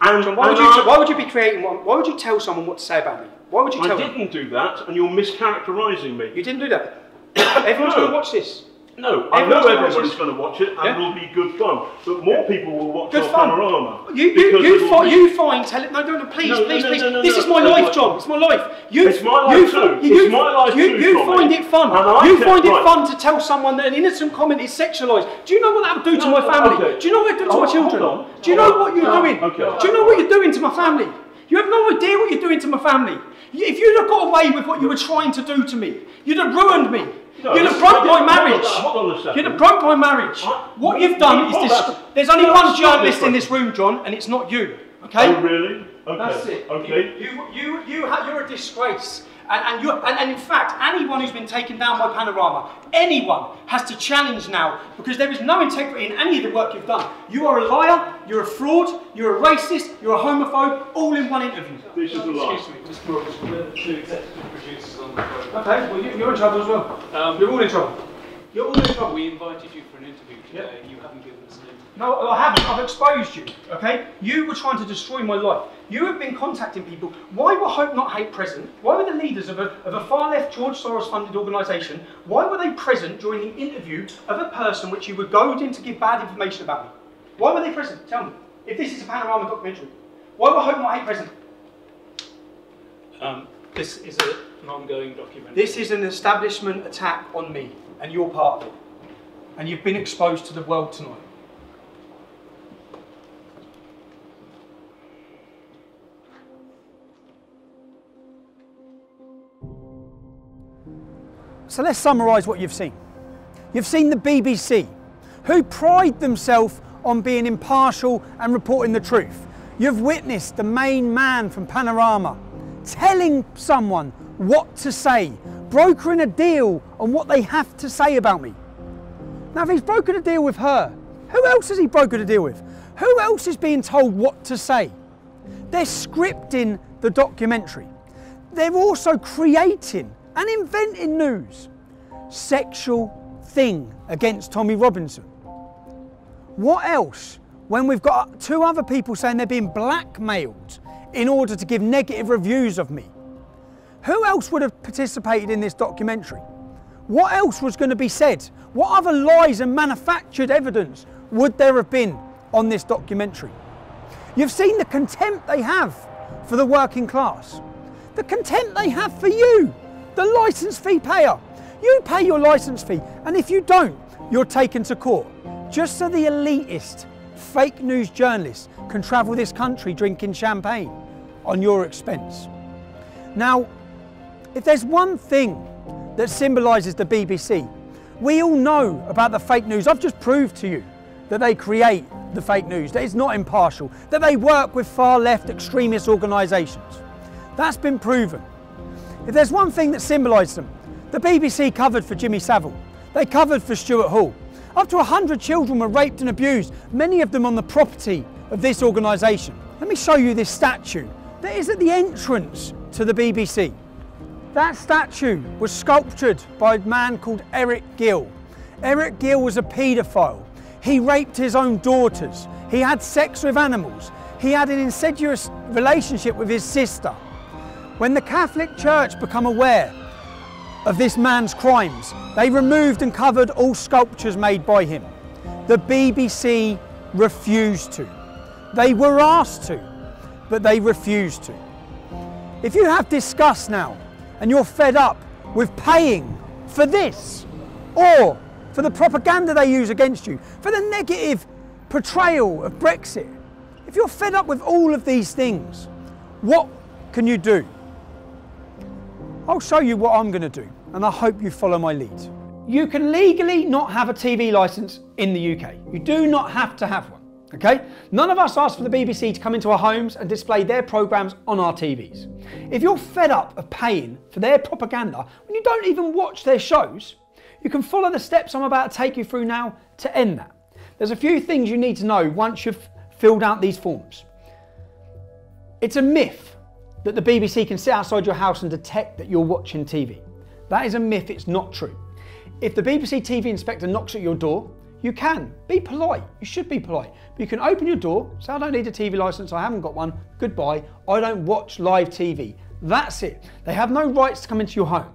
Speaker 4: And,
Speaker 1: John, why would you be creating one? Why would you tell someone what to say about me? Why would you
Speaker 4: I
Speaker 1: tell them?
Speaker 4: didn't do that, and you're mischaracterising me.
Speaker 1: You didn't do that. Everyone's
Speaker 4: No.
Speaker 1: going to watch this.
Speaker 4: No, I know
Speaker 1: Everyone's gonna watch
Speaker 4: everybody's
Speaker 1: this.
Speaker 4: going to watch it, and
Speaker 1: Yeah.
Speaker 4: it'll be good fun. But more people will watch
Speaker 1: Good
Speaker 4: our
Speaker 1: fun.
Speaker 4: Panorama.
Speaker 1: You find telling. No, please,
Speaker 4: No,
Speaker 1: please,
Speaker 4: no,
Speaker 1: please.
Speaker 4: no, no,
Speaker 1: This
Speaker 4: no,
Speaker 1: is my
Speaker 4: no,
Speaker 1: life,
Speaker 4: no.
Speaker 1: John. It's my life.
Speaker 4: It's my life too. It's my life too,
Speaker 1: You
Speaker 4: Tommy.
Speaker 1: find it fun.
Speaker 4: And I
Speaker 1: You
Speaker 4: kept
Speaker 1: find it
Speaker 4: right.
Speaker 1: fun to tell someone that an innocent comment is sexualised. Do you know what that would do to my family?
Speaker 4: okay.
Speaker 1: Do you know what it would do to
Speaker 4: Oh,
Speaker 1: my
Speaker 4: hold
Speaker 1: children?
Speaker 4: on.
Speaker 1: Do you know what you're doing?
Speaker 4: Okay.
Speaker 1: Do you know what you're doing to my family? You have no idea what you're doing to my family. If you'd have got away with what you were trying to do to me, you'd have ruined me.
Speaker 4: No,
Speaker 1: You'd have broke my
Speaker 4: hold on,
Speaker 1: marriage.
Speaker 4: hold on a second.
Speaker 1: You'd have broke my marriage. What you've done is
Speaker 4: Hold
Speaker 1: this.
Speaker 4: on.
Speaker 1: There's only
Speaker 4: No,
Speaker 1: one
Speaker 4: stop
Speaker 1: journalist
Speaker 4: this
Speaker 1: in this room, John, and it's not you. Okay?
Speaker 4: Oh, really? Okay.
Speaker 1: That's it.
Speaker 4: Okay.
Speaker 1: You're a disgrace. And in fact, anyone who's been taken down by Panorama, anyone has to challenge now, because there is no integrity in any of the work you've done. You are a liar, you're a fraud, you're a racist, you're a homophobe, all in one interview.
Speaker 4: This is a lie.
Speaker 12: Excuse me, Mr. Morris, we're the two executive producers on the program.
Speaker 1: Okay, well you're in trouble as well. You're all in trouble. You're all in trouble.
Speaker 12: We invited you for an interview today. You haven't given us an interview.
Speaker 1: No, I haven't. I've exposed you, okay? You were trying to destroy my life. You have been contacting people. Why were Hope Not Hate present? Why were the leaders of a far-left George Soros-funded organisation, why were they present during the interview of a person which you were goaded in to give bad information about me? Why were they present? Tell me. If this is a Panorama documentary, why were Hope Not Hate present?
Speaker 12: This is an ongoing documentary.
Speaker 1: This is an establishment attack on me, and you're part of it. And you've been exposed to the world tonight.
Speaker 3: So let's summarise what you've seen. You've seen the BBC, who pride themselves on being impartial and reporting the truth. You've witnessed the main man from Panorama telling someone what to say, brokering a deal on what they have to say about me. Now, if he's brokered a deal with her, who else has he brokered a deal with? Who else is being told what to say? They're scripting the documentary. They're also creating and inventing news. Sexual thing against Tommy Robinson. What else when we've got two other people saying they're being blackmailed in order to give negative reviews of me? Who else would have participated in this documentary? What else was going to be said? What other lies and manufactured evidence would there have been on this documentary? You've seen the contempt they have for the working class. The contempt they have for you, the licence fee payer. You pay your licence fee, and if you don't, you're taken to court. Just so the elitist, fake news journalists can travel this country drinking champagne on your expense. Now, if there's one thing that symbolises the BBC, we all know about the fake news. I've just proved to you that they create the fake news, that it's not impartial, that they work with far left extremist organisations. That's been proven. If there's one thing that symbolises them, the BBC covered for Jimmy Savile, they covered for Stuart Hall. Up to 100 children were raped and abused, many of them on the property of this organisation. Let me show you this statue that is at the entrance to the BBC. That statue was sculptured by a man called Eric Gill. Eric Gill was a paedophile. He raped his own daughters. He had sex with animals. He had an incestuous relationship with his sister. When the Catholic Church became aware of this man's crimes, they removed and covered all sculptures made by him. The BBC refused to. They were asked to, but they refused to. If you have disgust now, and you're fed up with paying for this, or for the propaganda they use against you, for the negative portrayal of Brexit, if you're fed up with all of these things, what can you do? I'll show you what I'm going to do, and I hope you follow my lead. You can legally not have a TV licence in the UK. You do not have to have one, okay? None of us asked for the BBC to come into our homes and display their programmes on our TVs. If you're fed up of paying for their propaganda when you don't even watch their shows, you can follow the steps I'm about to take you through now to end that. There's a few things you need to know once you've filled out these forms. It's a myth that the BBC can sit outside your house and detect that you're watching TV. That is a myth, it's not true. If the BBC TV inspector knocks at your door, you can. Be polite, you should be polite. But you can open your door, say I don't need a TV licence, I haven't got one, goodbye, I don't watch live TV. That's it. They have no rights to come into your home.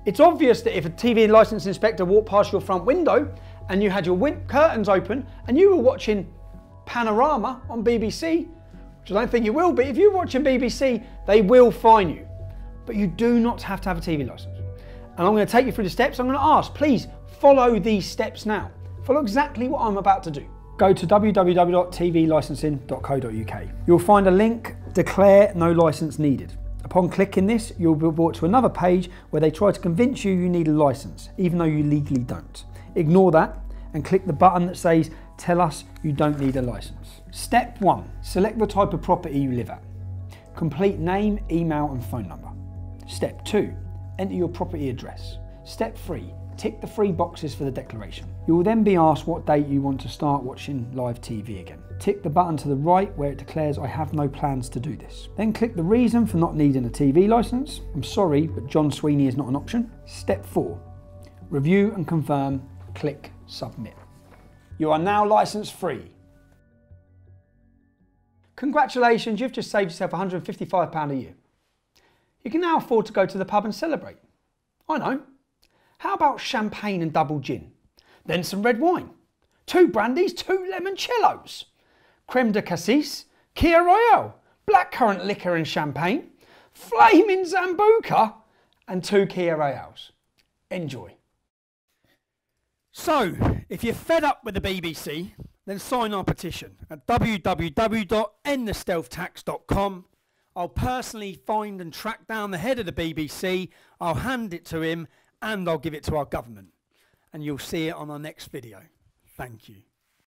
Speaker 3: It's obvious that if a TV licence inspector walked past your front window and you had your curtains open and you were watching Panorama on BBC, which I don't think you will be, if you're watching BBC, they will fine you. But you do not have to have a TV licence. And I'm going to take you through the steps. I'm going to ask, please follow these steps now. Follow exactly what I'm about to do. Go to www.tvlicensing.co.uk. You'll find a link, declare no licence needed. Upon clicking this, you'll be brought to another page where they try to convince you need a licence, even though you legally don't. Ignore that and click the button that says, tell us you don't need a licence. Step 1, select the type of property you live at. Complete name, email and phone number. Step 2, enter your property address. Step 3, tick the 3 boxes for the declaration. You will then be asked what date you want to start watching live TV again. Tick the button to the right where it declares I have no plans to do this. Then click the reason for not needing a TV licence. I'm sorry, but John Sweeney is not an option. Step 4, review and confirm, click submit. You are now licence free. Congratulations, you've just saved yourself £155 a year. You can now afford to go to the pub and celebrate. I know. How about champagne and double gin? Then some red wine. 2 brandies, 2 limoncellos. Creme de cassis, Kia Royale, blackcurrant liquor and champagne, flaming Zambuca and 2 Kia Royales. Enjoy. So, if you're fed up with the BBC, then sign our petition at www.endthestealthtax.com. I'll personally find and track down the head of the BBC, I'll hand it to him, and I'll give it to our government. And you'll see it on our next video. Thank you.